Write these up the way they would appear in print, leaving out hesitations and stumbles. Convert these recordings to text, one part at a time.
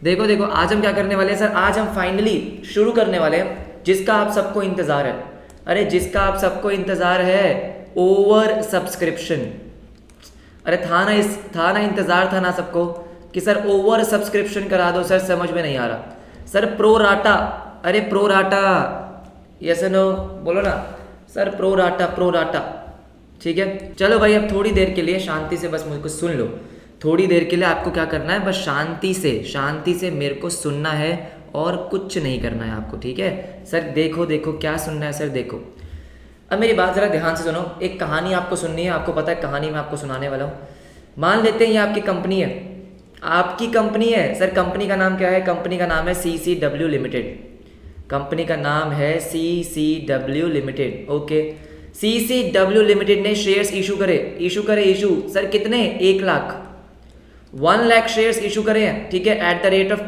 देखो देखो आज हम क्या करने वाले हैं सर, आज हम फाइनली शुरू करने वाले हैं जिसका आप सबको इंतज़ार है। अरे जिसका आप सबको इंतज़ार है, ओवर सब्सक्रिप्शन। अरे था ना इंतज़ार था ना सबको कि सर ओवर सब्सक्रिप्शन करा दो। सर समझ में नहीं आ रहा सर, प्रो राटा। अरे प्रो राटा, यस नो बोलो ना सर, प्रो राटा। ठीक है चलो भाई, अब थोड़ी देर के लिए शांति से बस मुझको सुन लो। थोड़ी देर के लिए आपको क्या करना है, बस शांति से मेरे को सुनना है और कुछ नहीं करना है आपको, ठीक है सर। देखो देखो क्या सुनना है सर, देखो अब मेरी बात ज़रा ध्यान से सुनो। एक कहानी आपको सुननी है, आपको पता है कहानी मैं आपको सुनाने वाला हूँ। मान लेते हैं ये आपकी कंपनी है, आपकी कंपनी है सर। कंपनी का नाम क्या है? कंपनी का नाम है CCW लिमिटेड। कंपनी का नाम है CCW limited. Okay, CCW limited ने शेयर्स इशू करे सर कितने? 1 लाख, 1 लाख शेयर्स इशू करे हैं, ठीक है, at the rate of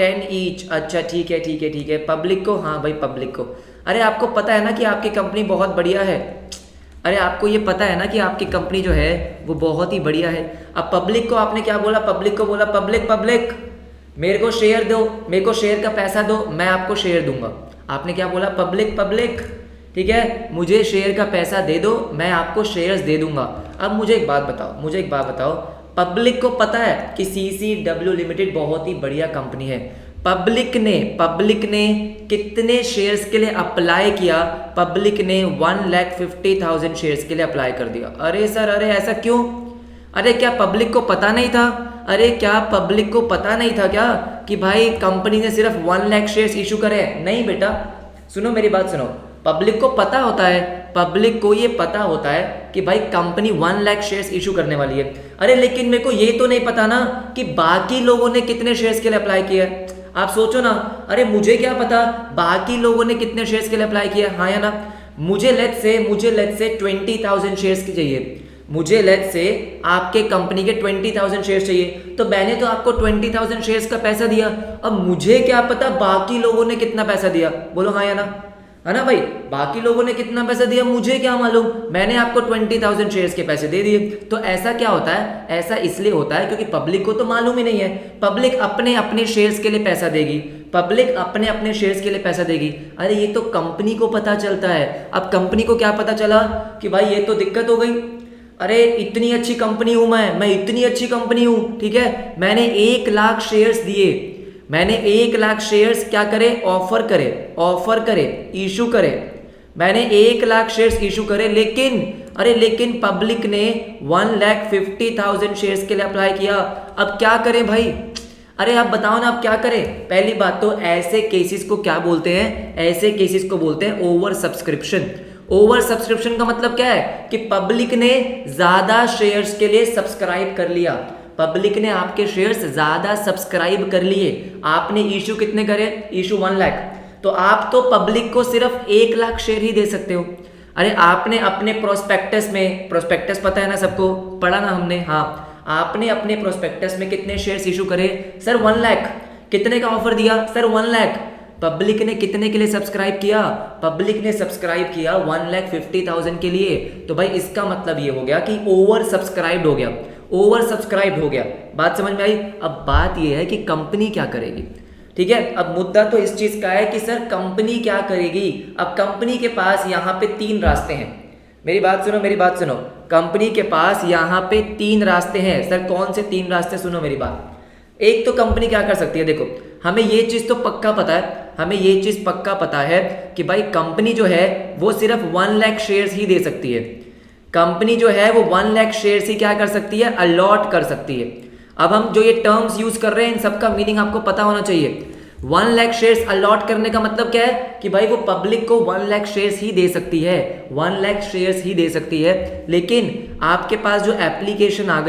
10 each. अच्छा ठीक है पब्लिक को, हाँ भाई पब्लिक को। अरे आपको पता है ना कि आपकी कंपनी बहुत बढ़िया है। अरे आपको ये पता है ना कि आपकी कंपनी जो है वो बहुत ही बढ़िया है। अब पब्लिक को आपने क्या बोला? पब्लिक को बोला पब्लिक मेरे को शेयर दो, मेरे को शेयर का पैसा दो, मैं आपको शेयर दूंगा। आपने क्या बोला? पब्लिक, ठीक है, मुझे शेयर का पैसा दे दो, मैं आपको शेयर्स दे दूंगा। अब मुझे एक बात बताओ, पब्लिक को पता है कि CCW लिमिटेड बहुत ही बढ़िया कंपनी है। पब्लिक ने कितने शेयर्स के लिए अप्लाई किया? पब्लिक ने 1,50,000 शेयर्स के लिए अप्लाई कर दिया। अरे सर, अरे ऐसा क्यों? अरे क्या पब्लिक को पता नहीं था? क्या कि भाई कंपनी ने सिर्फ 1 लाख शेयर्स इशू करे? नहीं बेटा, सुनो मेरी बात सुनो। पब्लिक को पता होता है, पब्लिक को ये पता होता है कि भाई कंपनी 1 लाख शेयर्स इशू करने वाली है। अरे लेकिन मेरे को ये तो नहीं पता ना कि बाकी लोगों ने कितने शेयर्स के लिए अप्लाई किया है। आप सोचो ना, अरे मुझे क्या पता बाकी लोगों ने कितने शेयर्स के लिए अप्लाई किया, हाँ या ना? मुझे लेट्स से 20,000 शेयर्स की चाहिए। मुझे लेट्स से आपके कंपनी के 20,000 शेयर्स चाहिए, तो मैंने तो आपको 20,000 शेयर्स का पैसा दिया। अब मुझे क्या पता बाकी लोगों ने कितना पैसा दिया? बोलो हाँ या ना, है ना भाई? बाकी लोगों ने कितना पैसा दिया मुझे क्या मालूम, मैंने आपको 20,000 शेयर्स के पैसे दे दिए। तो ऐसा क्या होता है? ऐसा इसलिए होता है क्योंकि पब्लिक को तो मालूम ही नहीं है। पब्लिक अपने अपने शेयर्स के लिए पैसा देगी, अरे ये तो कंपनी को पता चलता है। अब कंपनी को क्या पता चला कि भाई ये तो दिक्कत हो गई। अरे इतनी अच्छी कंपनी हूं मैं इतनी अच्छी कंपनी हूं, ठीक है, मैंने 1 लाख शेयर्स दिए, मैंने 1 लाख शेयर्स क्या करे? ऑफर करे, इशू करे। मैंने 1 लाख शेयर्स इशू करे, लेकिन पब्लिक ने 1,50,000 शेयर्स के लिए अप्लाई किया। अब क्या करें भाई? अरे आप बताओ ना, अब क्या करें? पहली बात तो ऐसे केसेस को क्या बोलते हैं? ऐसे केसेस को बोलते हैं ओवर सब्सक्रिप्शन। ओवर सब्सक्रिप्शन का मतलब क्या है? कि पब्लिक ने ज्यादा शेयर्स के लिए सब्सक्राइब कर लिया। पब्लिक ने आपके शेयर्स ज्यादा सब्सक्राइब कर लिए। आपने इशू कितने करे? इशू 1 लाख। तो आप तो पब्लिक को सिर्फ 1 लाख शेयर ही दे सकते हो। अरे आपने अपने प्रोस्पेक्टस पता है ना सबको, पढ़ा ना हमने? हाँ, आपने अपने प्रोस्पेक्टस में कितने शेयर्स इशू करे? सर 1 लाख। कितने का ऑफर दिया? सर 1 लाख। पब्लिक ने कितने के लिए सब्सक्राइब किया? पब्लिक ने सब्सक्राइब किया 1,50,000 के लिए। तो भाई इसका मतलब ये हो गया कि ओवर सब्सक्राइब हो गया। बात समझ में आई? अब बात ये है कि कंपनी क्या करेगी, ठीक है। अब मुद्दा तो इस चीज का है कि सर कंपनी क्या करेगी। अब कंपनी के पास यहाँ पे 3 रास्ते हैं। मेरी बात सुनो। कंपनी के पास यहाँ पे 3 रास्ते हैं। सर कौन से 3 रास्ते? सुनो मेरी बात। एक तो कंपनी क्या कर सकती है, देखो हमें ये चीज तो पक्का पता है, कि भाई कंपनी जो है वो सिर्फ 1 लाख शेयर्स ही दे सकती है। कंपनी जो है वो 1 लाख शेयर्स ही क्या कर सकती है? अलॉट कर सकती है। अब हम जो ये टर्म्स यूज कर रहे हैं इन सबका मीनिंग आपको पता होना चाहिए। 1 लाख शेयर्स अलॉट करने का मतलब क्या है? कि भाई वो पब्लिक को 1 लाख शेयर्स ही दे सकती है, 1 लाख शेयर्स ही दे सकती है। लेकिन आपके पास जो एप्लीकेशन आ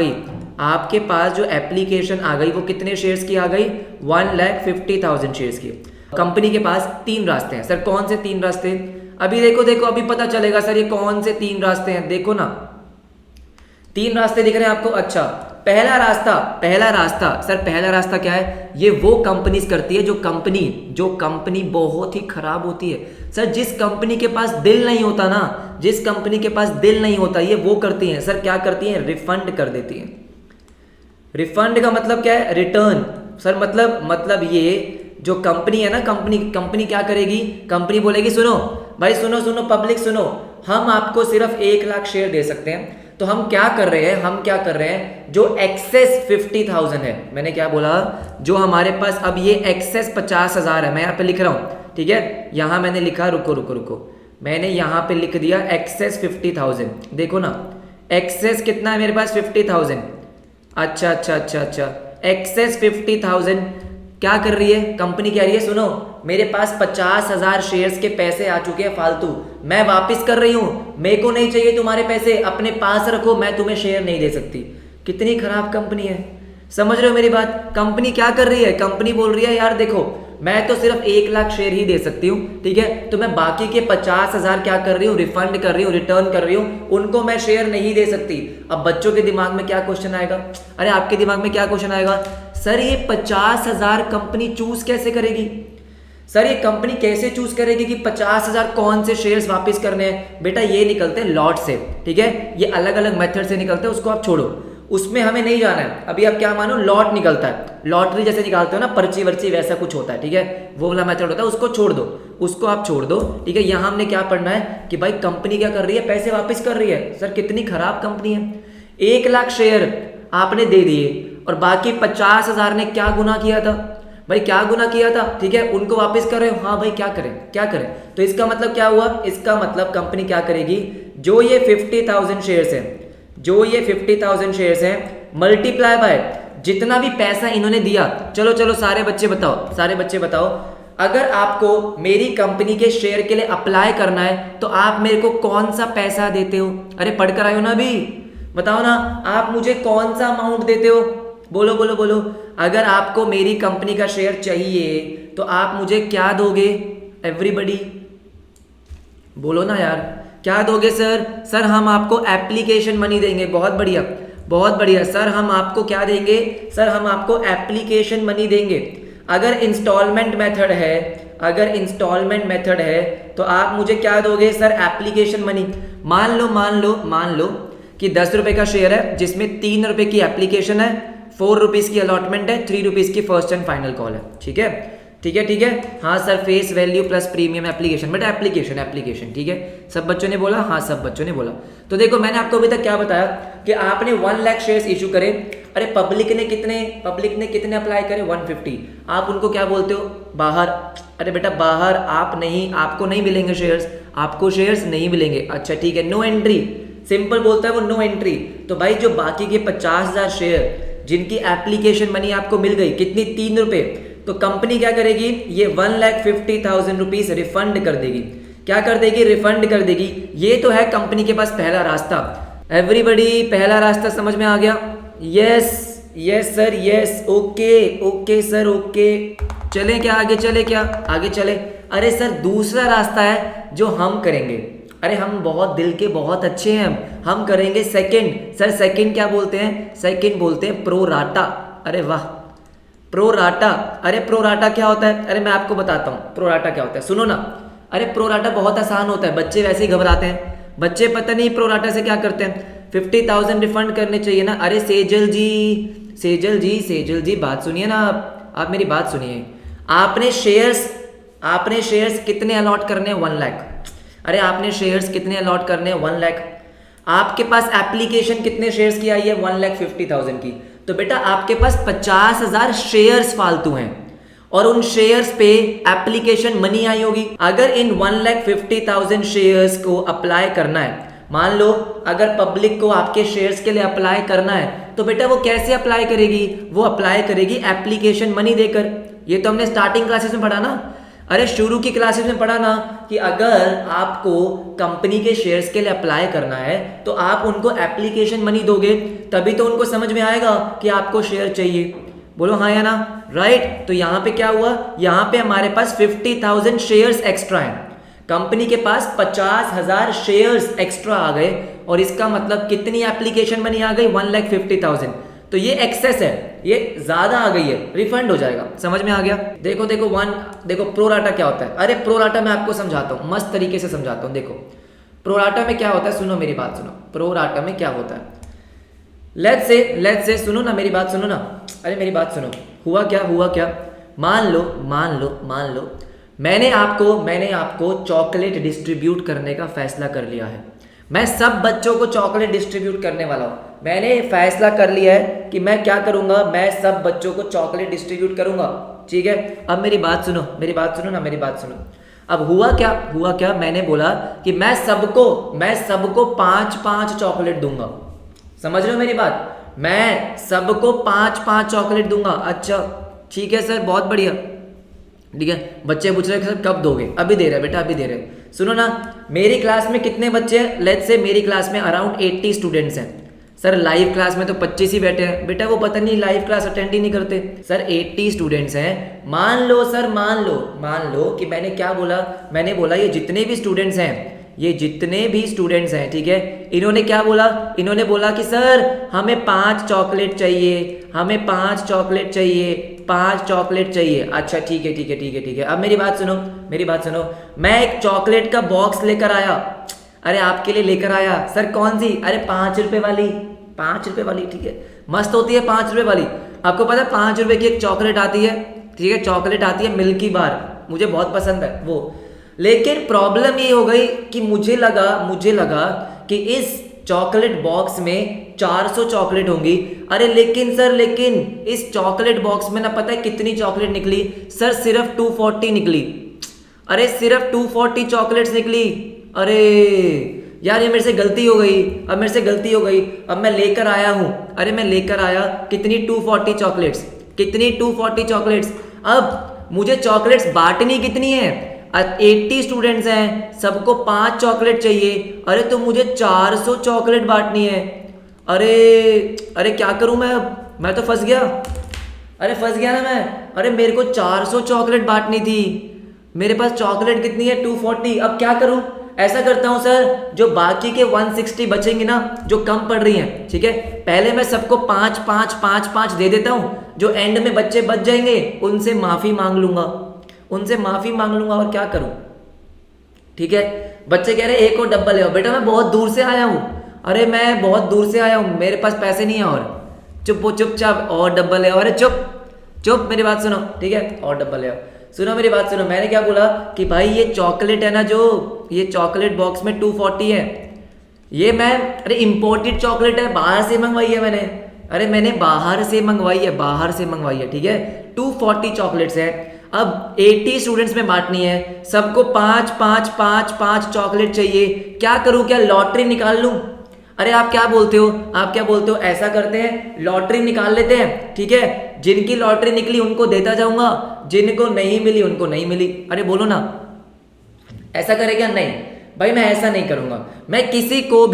गई वो कितने शेयर्स की आ गई? 1,50,000 शेयर्स की। कंपनी के पास 3 रास्ते हैं। सर कौन से 3 रास्ते? अभी देखो अभी पता चलेगा सर ये कौन से 3 रास्ते हैं। देखो ना, 3 रास्ते दिख रहे हैं आपको। अच्छा, पहला रास्ता क्या है? ये वो कंपनीज करती है जो कंपनी बहुत ही खराब होती है। सर जिस कंपनी के पास दिल नहीं होता ये वो करती हैं। सर क्या करती हैं? रिफंड कर देती हैं। रिफंड का मतलब क्या है? रिटर्न। सर मतलब ये जो कंपनी है ना, कंपनी क्या करेगी? कंपनी बोलेगी सुनो भाई, सुनो पब्लिक सुनो, हम आपको सिर्फ 1 लाख शेयर दे सकते हैं। तो हम क्या कर रहे हैं, जो एक्सेस 50,000 है, मैंने क्या बोला, जो हमारे पास अब ये एक्सेस 50,000 है, मैं यहाँ पे लिख रहा हूँ, ठीक है, यहाँ मैंने लिखा, रुको, मैंने यहाँ पे लिख दिया एक्सेस 50,000। देखो ना, एक्सेस कितना है मेरे पास? 50,000। अच्छा, एक्सेस 50,000 क्या कर रही है कंपनी? कह रही है सुनो, मेरे पास 50,000 शेयर्स के पैसे आ चुके हैं फालतू, मैं वापस कर रही हूँ, मेरे को नहीं चाहिए तुम्हारे पैसे, अपने पास रखो, मैं तुम्हें शेयर नहीं दे सकती। कितनी खराब कंपनी है, समझ रहे हो मेरी बात? कंपनी क्या कर रही है? कंपनी बोल रही है यार देखो, मैं तो सिर्फ 1 लाख शेयर ही दे सकती हूँ, ठीक है, तो मैं बाकी के 50,000 क्या कर रही हूँ? रिफंड कर रही हूँ, रिटर्न कर रही हूँ, उनको मैं शेयर नहीं दे सकती। अब बच्चों के दिमाग में क्या क्वेश्चन आएगा? अरे आपके दिमाग में क्या क्वेश्चन आएगा? सर ये 50,000 कंपनी चूज कैसे करेगी? सर ये कंपनी कैसे चूज करेगी कि 50,000 कौन से शेयर्स वापस करने हैं? बेटा ये निकलते हैं लॉट से, ठीक है, ये अलग अलग मेथड से निकलते हैं, उसको आप छोड़ो, उसमें हमें नहीं जाना है। अभी आप क्या मानो, लॉट निकलता है, लॉटरी जैसे निकालते हो ना, पर्ची वर्ची वैसा कुछ होता है, ठीक है, वो वाला मेथड होता है, उसको छोड़ दो, उसको आप छोड़ दो, ठीक है। यहाँ हमने क्या पढ़ना है कि भाई कंपनी क्या कर रही है? पैसे वापस कर रही है। सर कितनी खराब कंपनी है, 1 लाख शेयर आपने दे दिए और बाकी 50,000 ने क्या गुनाह किया था? भाई क्या गुनाह किया था, ठीक है, उनको वापस कर रहे हो। हाँ भाई क्या करें? तो इसका मतलब क्या हुआ? इसका मतलब कंपनी क्या करेगी, जो ये 50,000 शेयर्स है, जो ये 50,000 शेयर्स है, मल्टीप्लाई बाय जितना भी पैसा इन्होंने दिया। चलो सारे बच्चे बताओ, अगर आपको मेरी कंपनी के शेयर के लिए अप्लाई करना है तो आप मेरे को कौन सा पैसा देते हो? अरे पढ़कर आए हो ना अभी, बताओ ना, आप मुझे कौन सा अमाउंट देते हो? बोलो। अगर आपको मेरी कंपनी का शेयर चाहिए तो आप मुझे क्या दोगे? एवरीबडी बोलो ना यार, क्या दोगे? सर हम आपको एप्लीकेशन मनी देंगे। बहुत बढ़िया सर, हम आपको क्या देंगे? सर हम आपको एप्लीकेशन मनी देंगे। अगर इंस्टॉलमेंट मेथड है तो आप मुझे क्या दोगे? Sir application money. मान लो कि 10 रुपए का शेयर है, जिसमें 3 रुपए की एप्लीकेशन है, 4 रुपीज की अलॉटमेंट है, 3 रुपीज की फर्स्ट एंड फाइनल कॉल है, ठीक है। हाँ sir, face value plus premium application, but application, ठीक है। सब बच्चों ने बोला? हाँ सब बच्चों ने बोला। तो देखो मैंने आपको अभी तक क्या बताया कि आपने 1 लाख शेयर्स इशू करे। अरे पब्लिक ने कितने अप्लाई करे? 150। आप उनको क्या बोलते हो? बाहर। अरे बेटा बाहर आप नहीं, आपको नहीं मिलेंगे शेयर्स, आपको शेयर्स नहीं मिलेंगे। अच्छा ठीक है, नो एंट्री, सिंपल बोलता है वो, नो एंट्री। तो भाई जो बाकी के 50,000 शेयर जिनकी एप्लीकेशन मनी आपको मिल गई, कितनी? 3 रुपए, तो कंपनी क्या करेगी? ये 1,50,000 रुपीज रिफंड कर देगी। क्या कर देगी? रिफंड कर देगी। ये तो है कंपनी के पास पहला रास्ता। एवरीबडी पहला रास्ता समझ में आ गया? Yes sir, yes, okay sir, okay. चले क्या आगे चले? अरे सर दूसरा रास्ता है जो हम करेंगे। अरे हम बहुत दिल के बहुत अच्छे हैं, हम करेंगे सेकंड। सर सेकंड क्या बोलते हैं? सेकंड बोलते हैं प्रो राटा। अरे वाह, प्रो राटा। अरे प्रो राटा क्या होता है? अरे मैं आपको बताता हूँ प्रो राटा क्या होता है, सुनो ना। अरे प्रो राटा बहुत आसान होता है, बच्चे वैसे ही घबराते हैं। बच्चे पता नहीं प्रो राटा से क्या करते हैं। 50,000 रिफंड करने चाहिए ना। अरे सेजल जी बात सुनिए ना, आप मेरी बात सुनिए। आपने शेयर्स कितने अलॉट करने हैं? 1 लाख। अरे आपने शेयर्स कितने अलॉट करने हैं? 1 लाख। आपके पास एप्लीकेशन कितने शेयर्स की आई है? 1,50,000 की। तो बेटा आपके पास 50,000 शेयर्स फालतू हैं और उन शेयर्स पे एप्लीकेशन मनी आई होगी। अगर इन 1,50,000 शेयर्स को अप्लाई करना है, मान लो अगर पब्लिक को आपके शेयर्स के लिए अप्लाई करना है, तो बेटा वो कैसे अप्लाई करेगी? वो अप्लाई करेगी एप्लीकेशन मनी देकर। ये तो हमने स्टार्टिंग क्लासेस में पढ़ा ना। अरे शुरू की क्लासेस में पढ़ा ना कि अगर आपको कंपनी के शेयर्स के लिए अप्लाई करना है तो आप उनको एप्लीकेशन मनी दोगे, तभी तो उनको समझ में आएगा कि आपको शेयर चाहिए। बोलो हाँ या ना? राइट। तो यहाँ पे क्या हुआ? यहाँ पे हमारे पास 50,000 शेयर्स एक्स्ट्रा हैं, कंपनी के पास 50,000 शेयर्स एक्स्ट्रा आ गए और इसका मतलब कितनी एप्लीकेशन मनी आ गई? 1,50,000। तो ये एक्सेस है, ये ज्यादा आ गई है, रिफंड हो जाएगा। समझ में आ गया? देखो प्रो राटा क्या होता है। अरे प्रो राटा मैं आपको समझाता हूँ, मस्त तरीके से समझाता हूँ। देखो प्रो राटा में क्या होता है, सुनो मेरी बात सुनो। प्रो राटा में क्या होता है, लेट्स से सुनो ना मेरी बात सुनो ना, अरे मेरी बात सुनो। हुआ क्या, मान लो मैंने आपको चॉकलेट डिस्ट्रीब्यूट करने का फैसला कर लिया है। मैं सब बच्चों को चॉकलेट डिस्ट्रीब्यूट करने वाला हूँ। मैंने फैसला कर लिया है कि मैं क्या करूँगा, मैं सब बच्चों को चॉकलेट डिस्ट्रीब्यूट करूँगा, ठीक है। अब मेरी बात सुनो ना, मेरी बात सुनो। अब हुआ क्या, मैंने बोला कि मैं सबको 5-5 चॉकलेट दूंगा। समझ रहे हो मेरी बात? मैं सबको 5-5 चॉकलेट दूंगा। अच्छा ठीक है सर, बहुत बढ़िया, ठीक है। बच्चे पूछ रहे हैं सर कब दोगे? अभी दे रहे बेटा, अभी दे रहे। सुनो ना, मेरी क्लास में कितने बच्चे हैं? लेट्स से मेरी क्लास में अराउंड 80 स्टूडेंट्स हैं। सर लाइव क्लास में तो 25 ही बैठे हैं। बेटा वो पता नहीं लाइव क्लास अटेंड ही नहीं करते। सर 80 स्टूडेंट्स हैं। मान लो कि मैंने क्या बोला, मैंने बोला ये जितने भी स्टूडेंट्स हैं, ठीक है, इन्होंने क्या बोला? इन्होंने बोला कि सर हमें 5 चॉकलेट चाहिए, 5 चॉकलेट चाहिए। अच्छा ठीक है। अब मेरी बात सुनो, मैं एक चॉकलेट का बॉक्स लेकर आया। अरे आपके लिए लेकर आया। सर कौन सी? अरे 5 रुपए वाली, ठीक है, मस्त होती है 5 रुपए वाली। आपको पता है 5 रुपए की एक चॉकलेट आती है, ठीक है, चॉकलेट आती है मिल्की बार, मुझे बहुत पसंद है वो। लेकिन प्रॉब्लम ये हो गई कि मुझे लगा कि इस चॉकलेट बॉक्स में 400 चॉकलेट होंगी। अरे लेकिन इस चॉकलेट बॉक्स में ना पता है कितनी चॉकलेट निकली? सर सिर्फ 240 निकली। अरे सिर्फ 240 चॉकलेट्स निकली। अरे यार ये मेरे से गलती हो गई, अब मैं लेकर आया हूँ। अरे मैं लेकर आया कितनी? 240 चॉकलेट्स। अब मुझे चॉकलेट्स बांटनी कितनी है? 80 स्टूडेंट्स हैं, सबको 5 चॉकलेट चाहिए। अरे तो मुझे 400 चॉकलेट बांटनी है। अरे क्या करूं मैं अब? मैं तो फंस गया। अरे फंस गया ना मैं। अरे मेरे को 400 चॉकलेट बांटनी थी, मेरे पास चॉकलेट कितनी है? 240। अब क्या करूं? ऐसा करता हूं सर, जो बाकी के 160 बचेंगे ना, जो कम पड़ रही हैं, ठीक है, पहले मैं सबको 5 दे देता हूं। जो एंड में बच्चे बच जाएंगे उनसे माफी मांग लूंगा, और क्या करूं? ठीक है। बच्चे कह रहे एक और डब्बा ले आओ। बेटा मैं बहुत दूर से आया हूं। अरे मैं बहुत दूर से आया हूं, मेरे पास पैसे नहीं है। और चुपचाप और डब्बा ले आओ। अरे चुप मेरी बात सुनो, ठीक है, और डब्बा ले आओ। सुनो मेरी बात सुनो, मैंने क्या बोला कि भाई ये चॉकलेट है ना, जो ये चॉकलेट बॉक्स में 240 है, ये मैं अरे इम्पोर्टेड चॉकलेट है, बाहर से मंगवाई है मैंने। अरे मैंने बाहर से मंगवाई है, ठीक है। 240 चॉकलेट्स है। अब 80 स्टूडेंट्स में बांटनी है, सबको 5 चॉकलेट चाहिए। क्या करूं? क्या लॉटरी निकाल लूं? अरे आप क्या बोलते हो? ऐसा करते हैं, लॉटरी निकाल लेते हैं, ठीक है। जिनकी लॉटरी निकली उनको देता जाऊंगा, जिनको नहीं मिली उनको नहीं मिली। अरे बोलो ना, ऐसा करे क्या? नहीं भाई मैं ऐसा नहीं करूंगा। मैं किसी को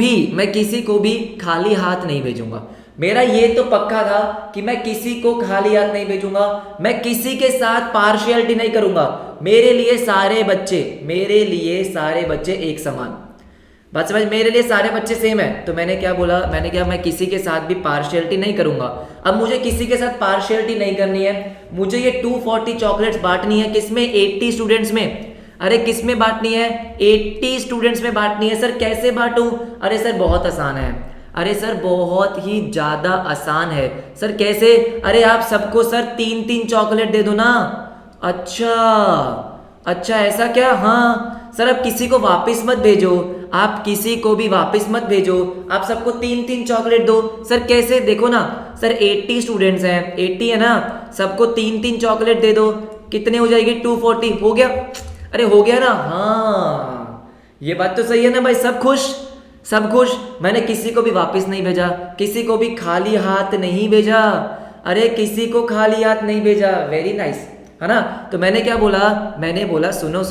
भी खाली हाथ नहीं भेजूंगा। मेरा ये तो पक्का था कि मैं किसी को खाली हाथ नहीं भेजूंगा। मैं किसी के साथ पार्शियलिटी नहीं करूंगा। मेरे लिए सारे बच्चे एक समान। बात समझ? मेरे लिए सारे बच्चे सेम है। तो मैंने क्या बोला, मैं किसी के साथ भी पार्शियलिटी नहीं करूंगा। अब मुझे किसी के साथ पार्शियलिटी नहीं करनी है। मुझे ये 240 चॉकलेट्स बांटनी है, किसमें? 80 स्टूडेंट्स में। अरे किस में बांटनी है? 80 स्टूडेंट्स में बांटनी है। सर कैसे बांटूं? अरे सर बहुत आसान है। अरे सर बहुत ही ज्यादा आसान है। सर कैसे? अरे आप सबको सर 3 चॉकलेट दे दो ना। अच्छा ऐसा क्या? हाँ सर, आप किसी को वापस मत भेजो, आप किसी को भी वापस मत भेजो, आप सबको 3 चॉकलेट दो। सर कैसे? देखो ना सर, 80 स्टूडेंट्स हैं, 80 है ना, सबको 3 चॉकलेट दे दो। कितने हो जाएगी? 240। हो गया? अरे हो गया ना? हाँ ये बात तो सही है ना भाई। सब खुश। मैंने किसी को भी वापस नहीं भेजा, किसी को भी खाली हाथ नहीं भेजा। अरे किसी को खाली हाथ नहीं भेजा। वेरी नाइस, है ना। तो मैंने क्या बोला? मैंने बोला सुनो,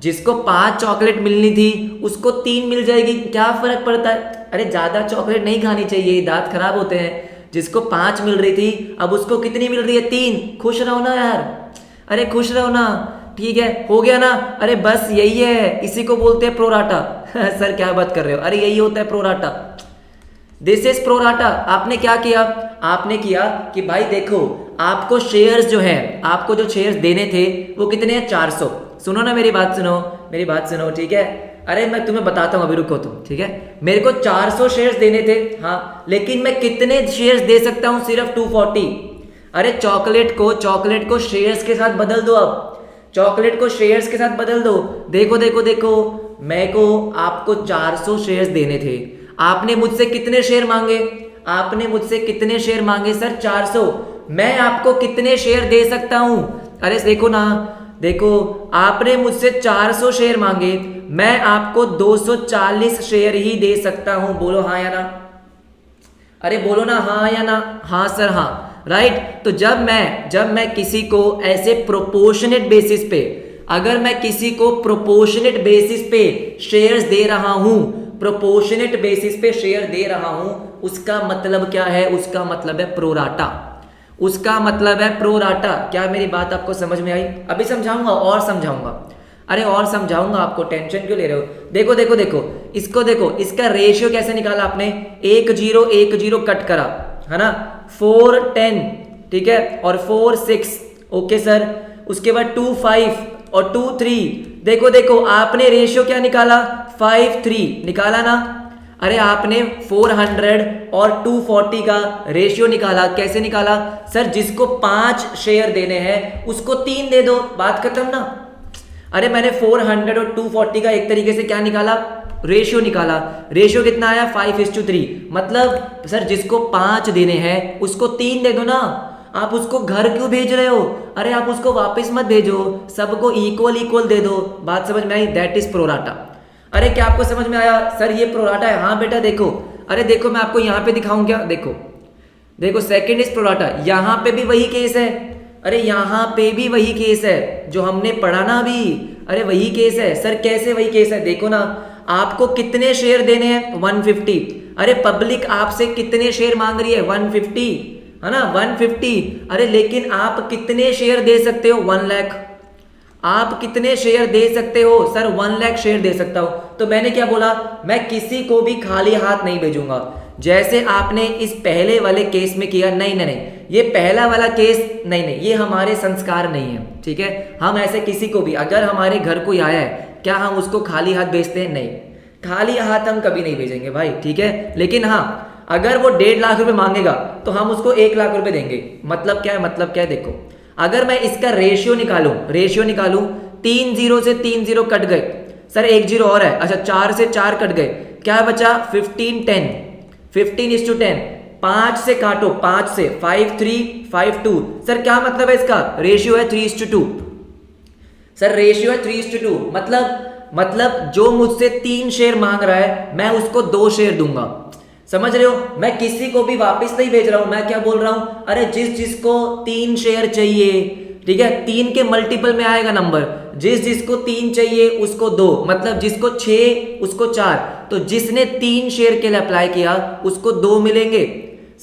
जिसको 5 चॉकलेट मिलनी थी उसको 3 मिल जाएगी, क्या फर्क पड़ता है? अरे ज्यादा चॉकलेट नहीं खानी चाहिए, दांत खराब होते हैं। जिसको 5 मिल रही थी अब उसको कितनी मिल रही है? 3। खुश रहो ना यार, अरे खुश रहो ना, ठीक है। हो गया ना? अरे बस यही है, इसी को बोलते हैं प्रोराटा। सर क्या बात कर रहे हो? अरे यही होता है प्रोराटा, दिस इज प्रोराटा। आपने क्या किया? आपने किया कि भाई देखो, आपको शेयर्स जो है, आपको जो शेयर्स देने थे वो कितने हैं? 400। सुनो ना मेरी बात सुनो, ठीक है। अरे मैं तुम्हें बताता हूँ, अभी रुको तुम, ठीक है। मेरे को 400 शेयर्स देने थे, हाँ, लेकिन मैं कितने शेयर्स दे सकता हूँ? सिर्फ 240। अरे चॉकलेट को शेयर्स के साथ बदल दो, अब चॉकलेट को शेयर्स के साथ बदल दो। देखो देखो देखो, मेरे को आपको 400 शेयर्स देने थे, आपने मुझसे कितने शेयर मांगे? आपने मुझसे कितने शेयर मांगे सर? 400। मैं आपको कितने शेयर दे सकता हूं? अरे देखो ना, देखो, आपने मुझसे 400 शेयर मांगे, मैं आपको 240 शेयर ही दे सकता हूं। बोलो हाँ या ना? अरे बोलो ना हाँ या ना? हाँ सर, हाँ, राइट। तो जब मैं किसी को ऐसे प्रोपोर्शनेट बेसिस पे, अगर मैं किसी को प्रोपोर्शनेट बेसिस पे शेयर्स दे रहा हूं, प्रोपोर्शनेट बेसिस पे शेयर दे रहा हूं, उसका मतलब क्या है? उसका मतलब है प्रोराटा। उसका मतलब है प्रोराटा। क्या मेरी बात आपको समझ में आई? अभी समझाऊंगा, और समझाऊंगा, अरे और समझाऊंगा आपको, टेंशन क्यों ले रहे हो? देखो देखो देखो, इसको देखो, इसका रेशियो कैसे निकाला आपने? 1 0 1 0 कट करा, है ना, 4 10, ठीक है, और 4 6, ओके सर। उसके बाद 2 5 और 2 3। देखो देखो, आपने रेशियो क्या निकाला? 5 3 निकाला ना? अरे आपने 400 और 240 का रेशियो निकाला। कैसे निकाला? सर जिसको 5 शेयर देने हैं उसको 3 दे दो, बात खत्म ना। अरे मैंने 400 और 240 का एक तरीके से क्या निकाला? रेशियो निकाला। रेशियो कितना आया? 5:3। मतलब सर जिसको 5 देने हैं उसको 3 दे दो ना। आप उसको घर क्यों भेज रहे हो? अरे आप उसको वापस मत भेजो, सबको इक्वल इक्वल दे दो। बात समझ में आई? That is pro rata. अरे क्या आपको समझ में आया? सर ये प्रोराटा है। हाँ बेटा देखो, अरे देखो मैं आपको यहाँ पे दिखाऊं क्या? देखो देखो, सेकंड इज प्रोराटा। यहाँ पे भी वही केस है। अरे यहाँ पे भी वही केस है जो हमने पढ़ा ना अभी। अरे वही केस है सर। कैसे वही केस है? देखो ना, आपको कितने शेयर देने हैं? 150। अरे पब्लिक आपसे कितने शेयर मांग रही है? 150, है ना, 150। अरे लेकिन आप कितने शेयर दे सकते हो? 1 लाख। आप कितने शेयर दे सकते हो? सर 1 लाख शेयर दे सकता हूं। तो मैंने क्या बोला? मैं किसी को भी खाली हाथ नहीं भेजूंगा, जैसे आपने इस पहले वाले केस में किया। नहीं नहीं नहीं, ये पहला वाला केस नहीं नहीं, ये हमारे संस्कार नहीं है, ठीक है। हम ऐसे किसी को भी, अगर हमारे घर कोई आया है, क्या हम उसको खाली हाथ भेजते हैं? नहीं, खाली हाथ हम कभी नहीं भेजेंगे भाई, ठीक है। लेकिन हाँ, अगर वो 1.5 लाख रुपए मांगेगा तो हम उसको 1 लाख रुपए देंगे। मतलब क्या है? मतलब क्या है? देखो, अगर मैं इसका रेशियो निकालूं, 3 0 से 3 0 कट गए सर, 1 0 और है। अच्छा 4 से 4 कट गए, क्या बचा? 15 10, 15:10। 5 से काटो, 5 से 5 3 5 2। सर क्या मतलब है इसका? रेशियो है 3:2। सर रेशियो है 3:2। मतलब जो मुझसे 3 शेयर मांग रहा है मैं उसको 2 शेयर दूंगा। समझ रहे हो? मैं किसी को भी वापस नहीं भेज रहा हूं। मैं क्या बोल रहा हूं? अरे जिसको 3 शेयर चाहिए, ठीक है, 3 के मल्टीपल में आएगा नंबर, जिसको 3 चाहिए उसको 2, मतलब जिसको 6 उसको 4। तो जिसने 3 शेयर के लिए अप्लाई किया उसको 2 मिलेंगे।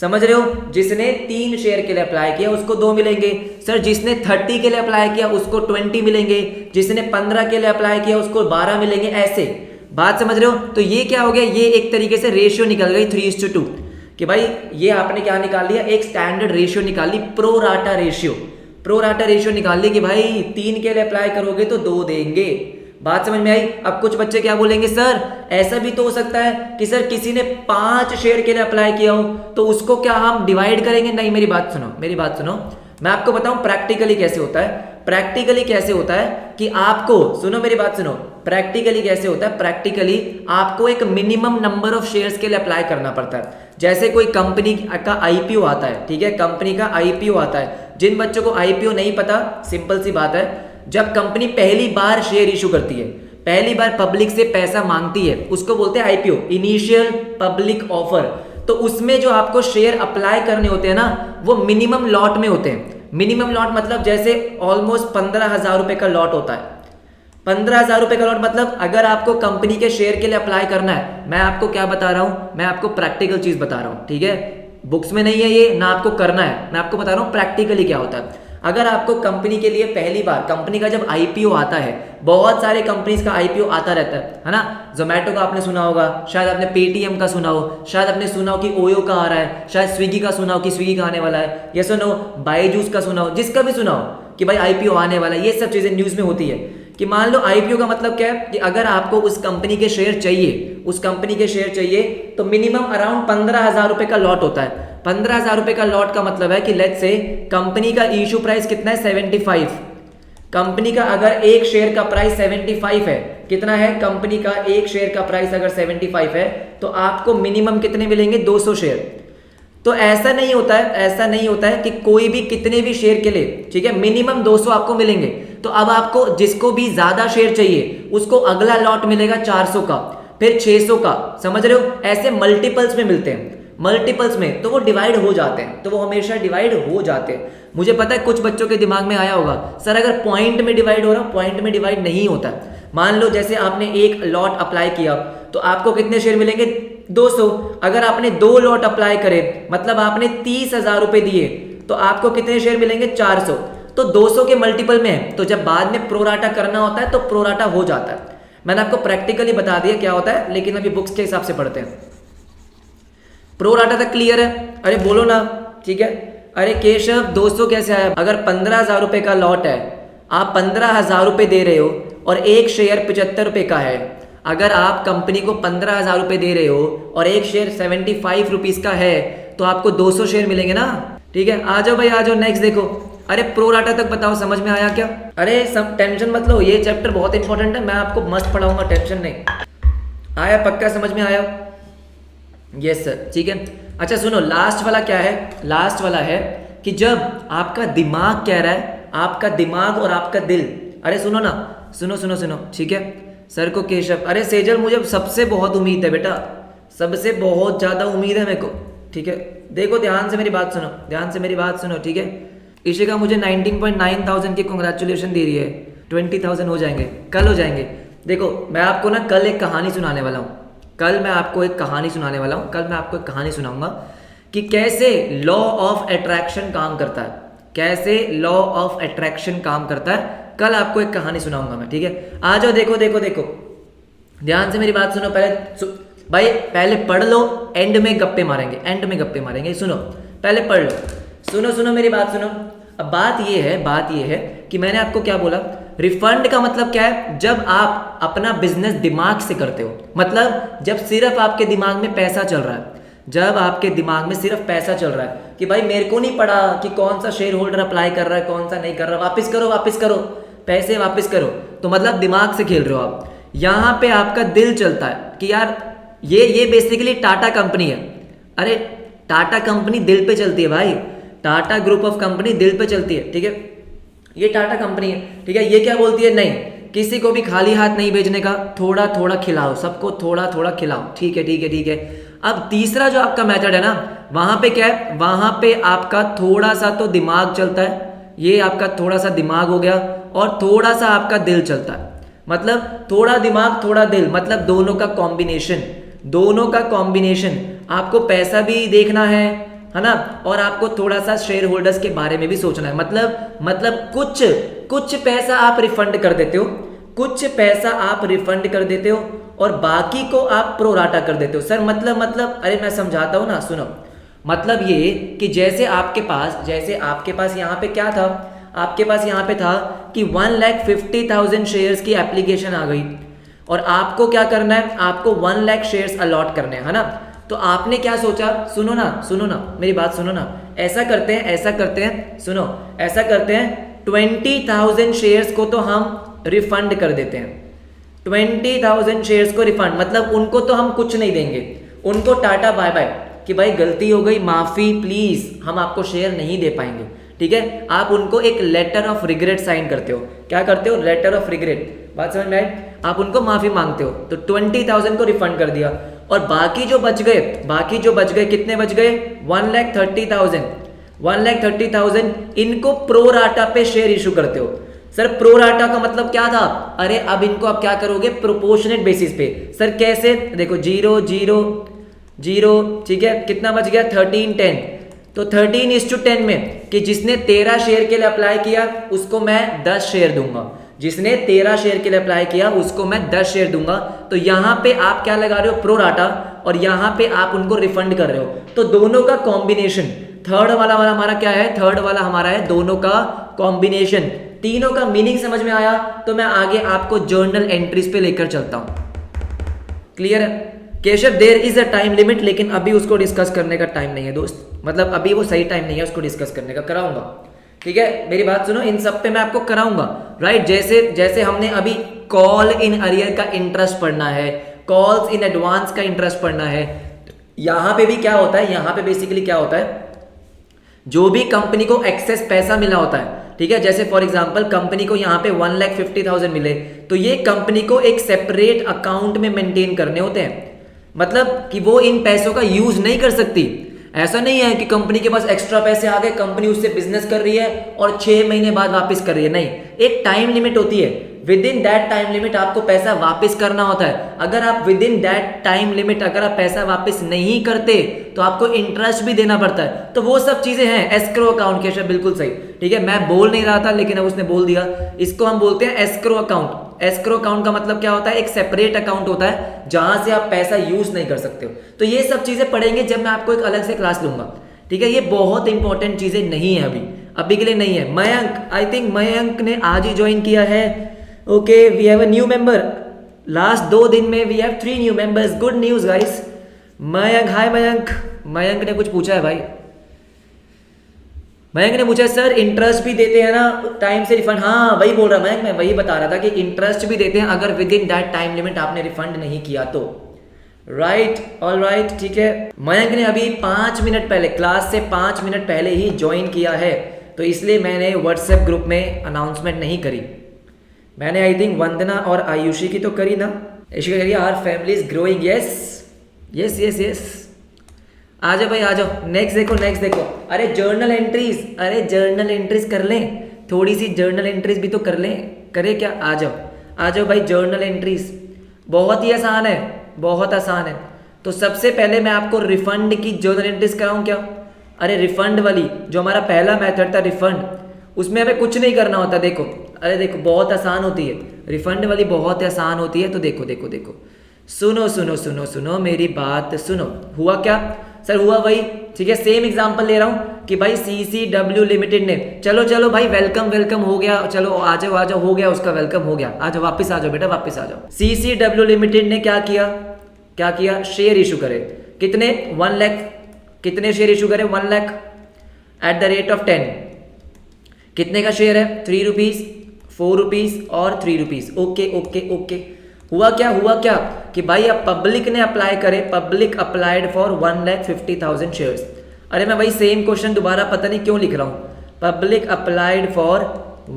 समझ रहे हो? जिसने 3 शेयर के लिए अप्लाई किया उसको 2 मिलेंगे। सर जिसने 30 के लिए अप्लाई किया उसको 20 मिलेंगे, जिसने 15 के लिए अप्लाई किया उसको 12 मिलेंगे। ऐसे, बात समझ रहे हो? तो ये क्या हो गया? ये एक तरीके से रेशियो निकल गई 3:2 कि भाई ये आपने क्या निकाल लिया? एक स्टैंडर्ड रेशियो निकाल ली, प्रोराटा रेशियो निकाल ली कि भाई 3 के लिए अप्लाई करोगे तो 2 देंगे। बात समझ में आई? अब कुछ बच्चे क्या बोलेंगे? सर ऐसा भी तो हो सकता है कि सर किसी ने 5 शेयर के लिए अप्लाई किया हो, तो उसको क्या हम डिवाइड करेंगे? नहीं, मेरी बात सुनो, मैं आपको बताऊं प्रैक्टिकली कैसे होता है। प्रैक्टिकली कैसे होता है कि आपको, सुनो मेरी बात सुनो, प्रैक्टिकली कैसे होता है? प्रैक्टिकली आपको एक मिनिमम नंबर ऑफ शेयर्स के लिए अप्लाई करना पड़ता है। जैसे कोई कंपनी का आईपीओ आता है, ठीक है, कंपनी का आईपीओ आता है। जिन बच्चों को आईपीओ नहीं पता, सिंपल सी बात है, जब कंपनी पहली बार शेयर इशू करती है, पहली बार पब्लिक से पैसा मांगती है, उसको बोलते हैं आईपीओ, इनिशियल पब्लिक ऑफर। तो उसमें जो आपको शेयर अप्लाई करने होते हैं ना, वो मिनिमम लॉट में होते हैं। मिनिमम लॉट मतलब जैसे ऑलमोस्ट 15,000 रुपए का लॉट होता है। 15,000 रुपए का लॉट मतलब अगर आपको कंपनी के शेयर के लिए अप्लाई करना है, मैं आपको क्या बता रहा हूं? मैं आपको प्रैक्टिकल चीज बता रहा हूं, ठीक है। बुक्स में नहीं है ये, ना आपको करना है, मैं आपको बता रहा हूं प्रैक्टिकली क्या होता है। अगर आपको कंपनी के लिए पहली बार, कंपनी का जब आईपीओ आता है, बहुत सारे कंपनीज का आईपीओ आता रहता है ना। जोमेटो का आपने सुना होगा, शायद आपने पेटीएम का सुना हो, शायद आपने सुना हो कि ओयो का आ रहा है, शायद स्विगी का सुना हो कि स्विगी का आने वाला है, ये सुनो बायजूस का सुना हो, जिसका भी सुना हो कि भाई आईपीओ आने वाला है। ये सब चीजें न्यूज में होती है। कि मान लो आईपीओ का मतलब क्या है कि अगर आपको उस कंपनी के शेयर चाहिए, उस कंपनी के शेयर चाहिए तो मिनिमम अराउंड 15,000 रुपए का लॉट होता है। 15,000 रुपए का लॉट का मतलब है कि लेट्स से कंपनी का इशू प्राइस कितना है 75। कंपनी का अगर एक शेयर का प्राइस 75 है, कितना है कंपनी का एक शेयर का प्राइस अगर 75 है तो आपको मिनिमम कितने मिलेंगे 200 शेयर। तो ऐसा नहीं होता है, ऐसा नहीं होता है कि कोई भी कितने भी शेयर के लिए, ठीक है, मिनिमम 200 आपको मिलेंगे। तो अब आपको जिसको भी ज्यादा शेयर चाहिए उसको अगला लॉट मिलेगा 400 का, फिर 600 का, समझ रहे हो, ऐसे मल्टीपल्स में मिलते हैं, मल्टीपल्स में, तो वो डिवाइड हो जाते हैं, तो वो हमेशा डिवाइड हो जाते हैं। मुझे पता है कुछ बच्चों के दिमाग में आया होगा सर अगर पॉइंट में डिवाइड हो रहा, पॉइंट में डिवाइड नहीं होता। मान लो जैसे आपने एक लॉट अप्लाई किया तो आपको कितने शेयर मिलेंगे 200। अगर आपने 2 लॉट अप्लाई करे मतलब आपने 30,000 रुपए दिए तो आपको कितने शेयर मिलेंगे 400। तो 200 के मल्टीपल में है, तो जब बाद में प्रोराटा करना होता है तो प्रोराटा हो जाता है। मैंने आपको प्रैक्टिकली बता दिया क्या होता है, लेकिन अभी बुक्स के हिसाब से पढ़ते हैं। प्रोराटा तक क्लियर है? अरे बोलो ना, ठीक है। अरे केशव 200 कैसे आया? अगर 15,000 रुपए का लॉट है, आप 15,000 रुपए दे रहे हो और एक शेयर 75 रुपए का है। अगर आप कंपनी को 15,000 रुपए दे रहे हो और एक शेयर 75 रुपीज का है तो आपको 200 शेयर मिलेंगे ना, ठीक है। आ जाओ भाई, आ जाओ, नेक्स्ट देखो। अरे प्रोराटा तक बताओ, समझ में आया क्या? अरे सब टेंशन मत लो, ये चैप्टर बहुत इंपॉर्टेंट है, मैं आपको मस्त पढ़ाऊंगा, टेंशन नहीं। आया पक्का समझ में आया? यस सर, ठीक है। अच्छा सुनो, लास्ट वाला क्या है? लास्ट वाला है कि जब आपका दिमाग कह रहा है, आपका दिमाग और आपका दिल, अरे सुनो ना, सुनो सुनो सुनो, ठीक है। सर को केशव, अरे सेजल मुझे सबसे बहुत उम्मीद है बेटा, सबसे बहुत ज़्यादा उम्मीद है मेरे को, ठीक है। देखो ध्यान से मेरी बात सुनो, ध्यान से मेरी बात सुनो, ठीक है। इशिका मुझे 19.9,000 की कंग्रेचुलेशन दे रही है, 20,000 हो जाएंगे, कल हो जाएंगे। देखो मैं आपको ना कल एक कहानी सुनाने वाला हूँ, कल मैं आपको एक कहानी सुनाने वाला हूँ, कल मैं आपको एक कहानी सुनाऊंगा कि कैसे लॉ ऑफ अट्रैक्शन काम करता है, कैसे लॉ ऑफ अट्रैक्शन काम करता है। कल आपको एक कहानी सुनाऊंगा मैं, ठीक है। आ जाओ, देखो देखो देखो, ध्यान से मेरी बात सुनो। भाई पहले पढ़ लो, एंड में गप्पे मारेंगे, एंड में गप्पे मारेंगे। सुनो पहले पढ़ लो, सुनो सुनो मेरी बात सुनो। अब बात ये है कि मैंने आपको क्या बोला, रिफंड का मतलब क्या है? जब आप अपना बिजनेस दिमाग से करते हो, मतलब जब सिर्फ आपके दिमाग में पैसा चल रहा है, जब आपके दिमाग में सिर्फ पैसा चल रहा है कि भाई मेरे को नहीं पड़ा कि कौन सा शेयर होल्डर अप्लाई कर रहा है, कौन सा नहीं कर रहा, वापस करो वापस करो, पैसे वापस करो, तो मतलब दिमाग से खेल रहे हो आप। यहाँ पे आपका दिल चलता है कि यार ये बेसिकली टाटा कंपनी है। अरे टाटा कंपनी दिल पे चलती है भाई, टाटा ग्रुप ऑफ कंपनी दिल पे चलती है, ठीक है। ये टाटा कंपनी है, ठीक है। ये क्या बोलती है? नहीं, किसी को भी खाली हाथ नहीं भेजने का, थोड़ा थोड़ा खिलाओ, सबको थोड़ा थोड़ा खिलाओ, ठीक है ठीक है ठीक है। अब तीसरा जो आपका मेथड है ना, वहां पे क्या है? वहां पे आपका थोड़ा सा तो दिमाग चलता है, ये आपका थोड़ा सा दिमाग हो गया, और थोड़ा सा आपका दिल चलता है। मतलब थोड़ा दिमाग थोड़ा दिल, मतलब दोनों का कॉम्बिनेशन, दोनों का कॉम्बिनेशन। आपको पैसा भी देखना है ना, और आपको थोड़ा सा शेयर होल्डर्स के बारे में भी सोचना है। मतलब कुछ पैसा आप रिफंड कर देते हो, कुछ पैसा आप रिफंड कर देते हो और बाकी को आप प्रोराटा कर देते हो। सर मतलब अरे मैं समझाता हूँ ना, सुनो। मतलब ये कि जैसे आपके पास यहाँ पे क्या था, आपके पास यहाँ पे था कि 1,50,000 शेयर्स की एप्लीकेशन आ गई और आपको क्या करना है? आपको 1 लाख शेयर्स अलॉट करने हैं, है ना। तो आपने क्या सोचा? सुनो ना मेरी बात सुनो ना। ऐसा करते हैं, सुनो, ऐसा करते हैं 20,000 शेयर्स को तो हम रिफंड कर देते हैं। 20,000 शेयर्स को रिफंड, मतलब उनको तो हम कुछ नहीं देंगे, उनको टाटा बाय बाय कि भाई गलती हो गई, माफी, प्लीज हम आपको शेयर नहीं दे पाएंगे, ठीक है। आप उनको एक लेटर ऑफ रिग्रेट साइन करते हो। क्या करते हो? Letter of regret. बात समझ में आई? आप उनको माफी मांगते हो। तो 20,000 को रिफंड कर दिया और बाकी जो बच गए कितने बच गए? 1,30,000। 1,30,000 इनको प्रोराटा पे शेयर इशू करते हो। सर प्रोराटा का मतलब क्या था? अरे अब इनको आप क्या करोगे? प्रोपोर्शनेट बेसिस पे। सर कैसे? देखो 0 0 0, ठीक है, कितना बच गया? 13 10। तो 13:10 में कि जिसने 13 शेयर के लिए अप्लाई किया उसको मैं 10 शेयर दूंगा, जिसने 13 शेयर के लिए अप्लाई किया उसको मैं 10 शेयर दूंगा। तो यहाँ पे आप क्या लगा रहे हो? प्रोराटा, और यहाँ पे आप उनको रिफंड कर रहे हो। तो दोनों का कॉम्बिनेशन, थर्ड वाला हमारा क्या है? थर्ड वाला हमारा है दोनों का कॉम्बिनेशन। तीनों का मीनिंग समझ में आया तो मैं आगे आपको जर्नल एंट्रीज पे लेकर चलता हूं। क्लियर है Keshav? There is a time limit, लेकिन अभी उसको डिस्कस करने का टाइम नहीं है दोस्त, मतलब अभी वो सही टाइम नहीं है उसको डिस्कस करने का, कराऊंगा। ठीक है, मेरी बात सुनो, इन सब पे मैं आपको कराऊंगा, राइट। जैसे जैसे हमने अभी कॉल इन अरियर का इंटरेस्ट पढ़ना है, कॉल्स इन एडवांस का इंटरेस्ट पढ़ना है, यहां पे भी क्या होता है, यहां पे बेसिकली क्या होता है, जो भी कंपनी को एक्सेस पैसा मिला होता है, ठीक है, जैसे फॉर एग्जांपल कंपनी को यहाँ पे 1,50,000 मिले, तो ये कंपनी को एक सेपरेट अकाउंट में मेंटेन करने होते हैं, मतलब कि वो इन पैसों का यूज नहीं कर सकती। ऐसा नहीं है कि कंपनी के पास एक्स्ट्रा पैसे आ गए, कंपनी उससे बिजनेस कर रही है और 6 महीने बाद वापस कर रही है, नहीं, एक टाइम लिमिट होती है, with in that time limit आपको पैसा वापस करना होता है। अगर आप with in that time limit अगर आप पैसा वापस नहीं करते तो आपको इंटरेस्ट भी देना पड़ता है, तो वो सब चीजें हैं। एस्क्रो अकाउंट केशव बिल्कुल सही, ठीक है, मैं बोल नहीं रहा था लेकिन अब उसने बोल दिया, इसको हम बोलते हैं एस्क्रो अकाउंट। एस्क्रो अकाउंट का मतलब क्या होता है, एक सेपरेट अकाउंट होता है जहां से आप पैसा यूज नहीं कर सकते हो। तो ये सब चीजें पढ़ेंगे जब मैं आपको एक अलग से क्लास लूंगा, ठीक है, ये बहुत इंपॉर्टेंट चीजें नहीं है, अभी के लिए नहीं है। मयंक, आई थिंक मयंक ने आज ही ज्वाइन किया है। Okay, we have a new member, last 2 दिन में we have 3 new members, good news guys. Mayank, hi Mayank. Mayank ने कुछ पूछा है भाई, मयंक ने पूछा सर इंटरेस्ट भी देते हैं ना टाइम से रिफंड? हाँ वही बोल रहा मयंक, मैं वही बता रहा था कि इंटरेस्ट भी देते हैं अगर with in that time limit आपने रिफंड नहीं किया तो, राइट, ऑल राइट, ठीक है। मयंक ने अभी 5 मिनट पहले, क्लास से 5 मिनट पहले ही ज्वाइन किया है, तो इसलिए मैंने व्हाट्सएप ग्रुप में अनाउंसमेंट नहीं करी। मैंने आई थिंक वंदना और आयुषी की तो करी ना, इश्क करिए, our family is growing, yes yes yes yes. आ जाओ भाई आ जाओ, नेक्स्ट देखो, नेक्स्ट देखो। अरे जर्नल एंट्रीज, अरे जर्नल एंट्रीज कर लें, थोड़ी सी जर्नल एंट्रीज भी तो कर लें, करे क्या? आ जाओ आ जाओ भाई, जर्नल एंट्रीज बहुत ही आसान है, बहुत आसान है। तो सबसे पहले मैं आपको रिफंड की जर्नल एंट्रीज कराऊं क्या? अरे रिफंड वाली जो हमारा पहला मेथड था रिफंड, उसमें हमें कुछ नहीं करना होता, देखो, अरे देखो बहुत आसान होती है, रिफंड वाली बहुत आसान होती है। तो देखो देखो देखो, सुनो सुनो सुनो सुनो मेरी बात सुनो। हुआ क्या सर? हुआ वही, ठीक है, सेम एग्जांपल ले रहा हूं कि भाई CCW लिमिटेड ने, चलो चलो भाई वेलकम वेलकम हो गया, चलो आ जाओ, हो गया उसका वेलकम हो गया, आ जाओ वापस आ जाओ बेटा, वापस आ जाओ। CCW लिमिटेड ने क्या किया, क्या किया? शेयर इशू करे, कितने? 1 लाख। कितने शेयर इशू करे? 1 lakh at the rate of 10। कितने का शेयर है? 3 रुपीज, 4 रुपीज और 3 रुपीज। Okay okay okay. हुआ क्या, हुआ क्या कि भाई अब पब्लिक ने अप्लाई करे, पब्लिक अप्लाइड फॉर 1,50,000 शेयर्स। अरे मैं भाई सेम क्वेश्चन दोबारा पता नहीं क्यों लिख रहा हूं, पब्लिक अप्लाइड फॉर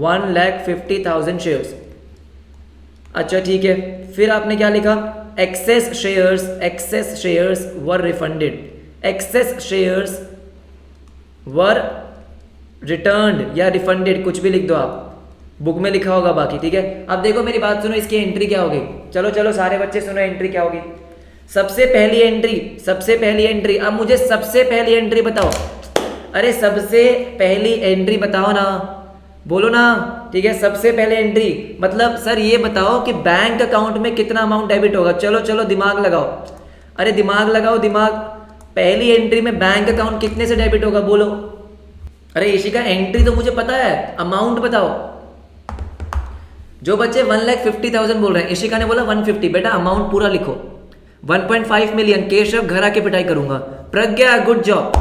1,50,000 शेयर्स। अच्छा ठीक है, फिर आपने क्या लिखा? Excess shares were refunded, excess shares were returned या रिफंडेड, कुछ भी लिख दो आप, बुक में लिखा होगा बाकी, ठीक है। अब देखो मेरी बात सुनो, इसकी एंट्री क्या होगी? चलो चलो सारे बच्चे सुनो, एंट्री क्या होगी? सबसे पहली एंट्री, अब मुझे सबसे पहली एंट्री बताओ। अरे सबसे पहली एंट्री बताओ ना, बोलो ना, ठीक है। सबसे पहले एंट्री मतलब सर ये बताओ कि बैंक अकाउंट में कितना अमाउंट डेबिट होगा। चलो चलो दिमाग लगाओ, अरे दिमाग लगाओ दिमाग। पहली एंट्री में बैंक अकाउंट कितने से डेबिट होगा, बोलो। अरे इशिका एंट्री तो मुझे पता है, अमाउंट बताओ। जो बच्चे 1,50,000 बोल रहे हैं, इशिका ने बोला 150, बेटा अमाउंट पूरा लिखो। 1.5 मिलियन। केशव घर आके पिटाई करूंगा। Pragya good job.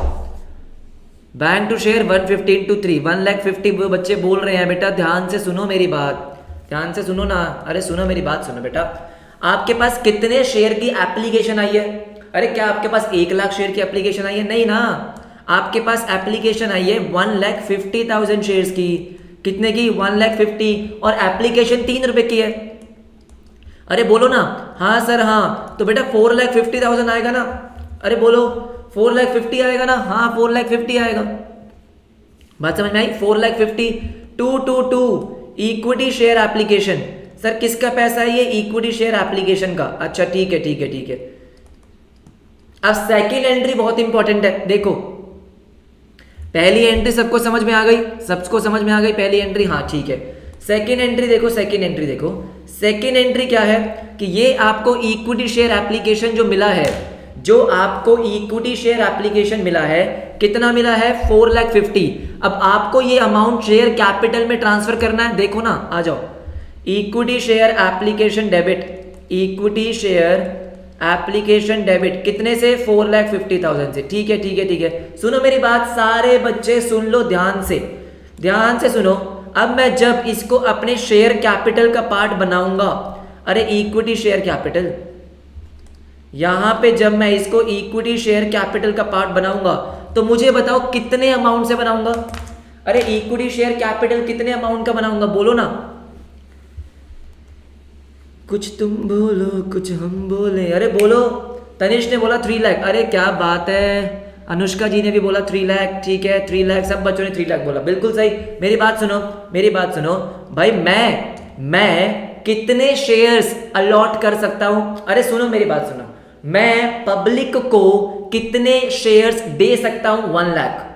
Bank to share 150 into 3, 1,50,000 बच्चे बोल रहे हैं। बेटा ध्यान से सुनो मेरी बात, ध्यान से सुनो ना, अरे सुनो मेरी बात सुनो बेटा। आपके पास कितने शेयर की एप्लीकेशन आई है? अरे क्या आपके पास 1 लाख शेयर की एप्लीकेशन आई है? नहीं ना, आपके पास एप्लीकेशन आई है 1,50,000 शेयर्स की। कितने की? 1,50,000, और एप्लीकेशन 3 रुपए की है। अरे बोलो ना, हाँ सर हाँ, तो बेटा 4,50,000 आएगा ना। अरे बोलो 4,50,000 आएगा ना। हाँ 4,50,000 आएगा, बात समझ में आई? 4,50,000 222 इक्विटी शेयर एप्लीकेशन। सर किसका पैसा है ये? इक्विटी शेयर एप्लीकेशन का। अच्छा ठीक है ठीक है ठीक है। अब सेकेंड एंट्री बहुत इंपॉर्टेंट है। देखो पहली एंट्री सबको समझ में आ गई, सबको समझ में आ गई पहली एंट्री, हाँ ठीक है। सेकेंड एंट्री देखो, सेकेंड एंट्री देखो। सेकेंड एंट्री क्या है कि ये आपको इक्विटी शेयर एप्लीकेशन जो मिला है, जो आपको इक्विटी शेयर एप्लीकेशन मिला है, कितना मिला है 4,50,000। अब आपको ये अमाउंट शेयर कैपिटल में ट्रांसफर करना है। देखो ना, आ जाओ, equity share application debit, equity share application debit कितने से 4,50,000 से। ठीक है ठीक है ठीक है, सुनो मेरी बात, सारे बच्चे सुन लो ध्यान से सुनो। अब मैं जब इसको अपने शेयर कैपिटल का पार्ट बनाऊंगा, अरे इक्विटी शेयर कैपिटल, यहां पे जब मैं इसको इक्विटी शेयर कैपिटल का पार्ट बनाऊंगा तो मुझे बताओ कितने अमाउंट से बनाऊंगा। अरे इक्विटी शेयर कैपिटल कितने अमाउंट का बनाऊंगा, बोलो ना। कुछ तुम बोलो कुछ हम बोले, अरे बोलो। तनिष्क ने बोला 3 लाख, अरे क्या बात है। अनुष्का जी ने भी बोला 3 लाख, ठीक है 3 लाख, सब बच्चों ने 3 लाख बोला, बिल्कुल सही। मेरी बात सुनो भाई, मैं कितने शेयर्स अलॉट कर सकता हूं। अरे सुनो मेरी बात सुनो, मैं पब्लिक को कितने शेयर्स दे सकता हूं 1 लाख।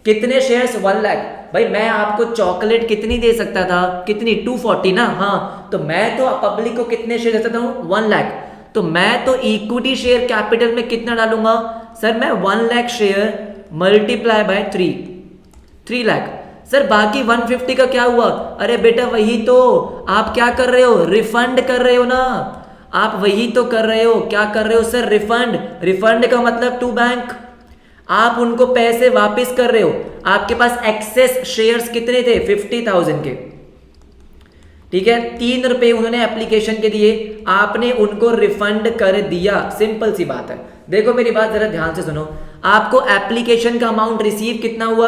कितने शेयर्स 1 लाख। भाई मैं आपको चॉकलेट कितनी दे सकता था, कितनी 240 ना, हाँ, तो मैं तो पब्लिक को कितने शेयर दे सकता हूं 1 लाख। तो मैं तो इक्विटी शेयर कैपिटल में कितना डालूंगा सर, मैं 1 lakh share multiply by 3 lakh. Sir बाकी 150 का क्या हुआ। अरे बेटा वही तो आप क्या कर रहे हो, रिफंड कर रहे हो ना, आप वही तो कर रहे हो। क्या कर रहे हो सर, रिफंड का मतलब टू बैंक, आप उनको पैसे वापस कर रहे हो। आपके पास एक्सेस शेयर्स कितने थे 50,000 के, ठीक है, 3 रुपए उन्होंने एप्लीकेशन के दिए, आपने उनको रिफंड कर दिया, सिंपल सी बात है। देखो मेरी बात जरा ध्यान से सुनो, आपको एप्लीकेशन का अमाउंट रिसीव कितना हुआ,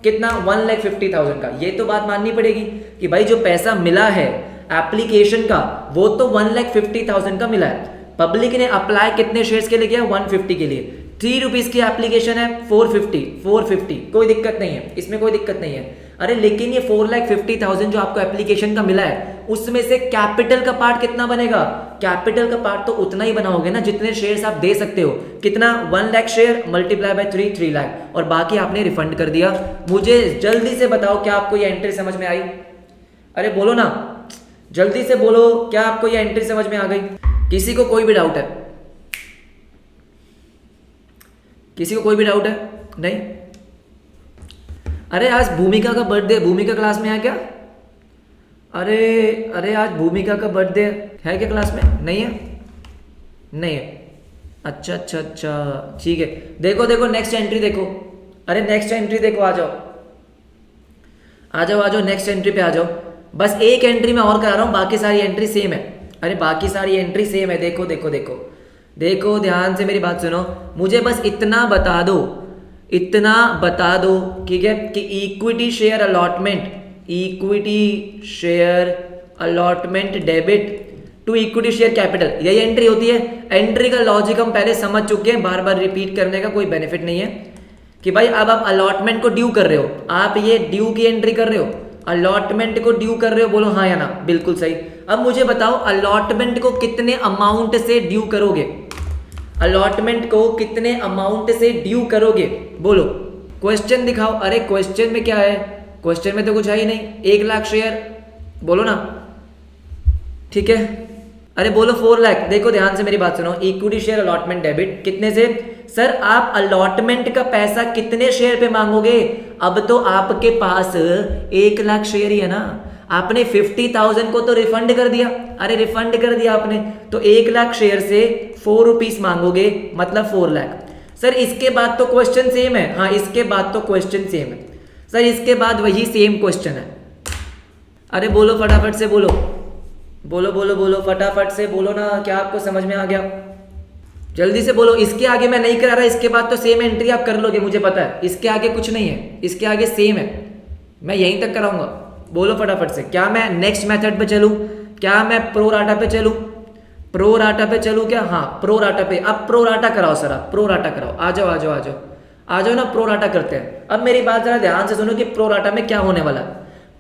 कितना 1,50,000 का। ये तो बात माननी पड़ेगी कि भाई जो पैसा मिला है एप्लीकेशन का वो तो 1,50,000 का मिला है। पब्लिक ने अप्लाई कितने शेयर्स के लिए किया, 150 के लिए। 3 रुपीज की एप्लीकेशन है, 450, कोई दिक्कत नहीं है, इसमें कोई दिक्कत नहीं है। अरे लेकिन ये 4,50,000 जो आपको एप्लीकेशन का मिला है, उसमें से कैपिटल का पार्ट कितना बनेगा। कैपिटल का पार्ट तो उतना ही बना होगा ना जितने शेयर्स आप दे सकते हो। कितना 1 lakh share multiply by 3 lakh, और बाकी आपने रिफंड कर दिया। मुझे जल्दी से बताओ क्या आपको ये एंट्री समझ में आई। अरे बोलो ना, जल्दी से बोलो, क्या आपको ये एंट्री समझ में आ गई। किसी को कोई भी डाउट है, किसी को कोई भी डाउट है नहीं। अरे आज भूमिका का बर्थडे, भूमिका क्लास में है क्या। अरे आज भूमिका का बर्थडे है क्या क्लास में, नहीं है, नहीं है, अच्छा ठीक है। देखो नेक्स्ट एंट्री देखो, अरे नेक्स्ट एंट्री देखो, आ जाओ नेक्स्ट एंट्री पे आ जाओ। बस एक एंट्री मैं और करा रहा हूँ, बाकी सारी एंट्री सेम है। अरे बाकी सारी एंट्री सेम है, देखो ध्यान से मेरी बात सुनो। मुझे बस इतना बता दो ठीक है कि equity share allotment debit to equity share capital, यही एंट्री होती है। एंट्री का लॉजिक हम पहले समझ चुके हैं, बार बार रिपीट करने का कोई बेनिफिट नहीं है। कि भाई अब आप अलॉटमेंट को ड्यू कर रहे हो, आप ये ड्यू की एंट्री कर रहे हो, अलॉटमेंट को ड्यू कर रहे हो, बोलो हाँ या ना, बिल्कुल सही। अब मुझे बताओ अलॉटमेंट को कितने अमाउंट से ड्यू करोगे, अलॉटमेंट को कितने अमाउंट से ड्यू करोगे, बोलो। क्वेश्चन दिखाओ। अरे क्वेश्चन में क्या है, क्वेश्चन में तो कुछ है ही नहीं, 1 लाख शेयर, बोलो ना, ठीक है। अरे बोलो 4 लाख। देखो ध्यान से मेरी बात सुनो, इक्विटी शेयर अलॉटमेंट डेबिट कितने से। सर आप अलॉटमेंट का पैसा कितने शेयर पे मांगोगे, अब तो आपके पास 1 लाख शेयर ही है ना, आपने 50,000 को तो रिफंड कर दिया। अरे रिफंड कर दिया आपने, तो 1 लाख शेयर से 4 रुपीज मांगोगे, मतलब 4 लाख। सर इसके बाद तो क्वेश्चन सेम है, हाँ इसके बाद तो क्वेश्चन सेम है सर, इसके बाद वही सेम क्वेश्चन है। अरे बोलो फटाफट से बोलो फटाफट से बोलो ना, क्या आपको समझ में आ गया, जल्दी से बोलो। इसके आगे मैं नहीं करा रहा, इसके बाद तो सेम एंट्री आप कर लोगे, मुझे पता है। इसके आगे कुछ नहीं है, इसके आगे सेम है, मैं यहीं तक कराऊंगा। बोलो फटाफट से, क्या मैं नेक्स्ट मेथड पे चलूं, क्या मैं प्रो राटा पे चलूं, क्या, हाँ प्रो राटा पे। अब प्रो राटा कराओ सर, आप प्रो राटा कराओ, आ जाओ ना, प्रो राटा करते हैं। अब मेरी बात जरा ध्यान से सुनो कि प्रो राटा में क्या होने वाला है।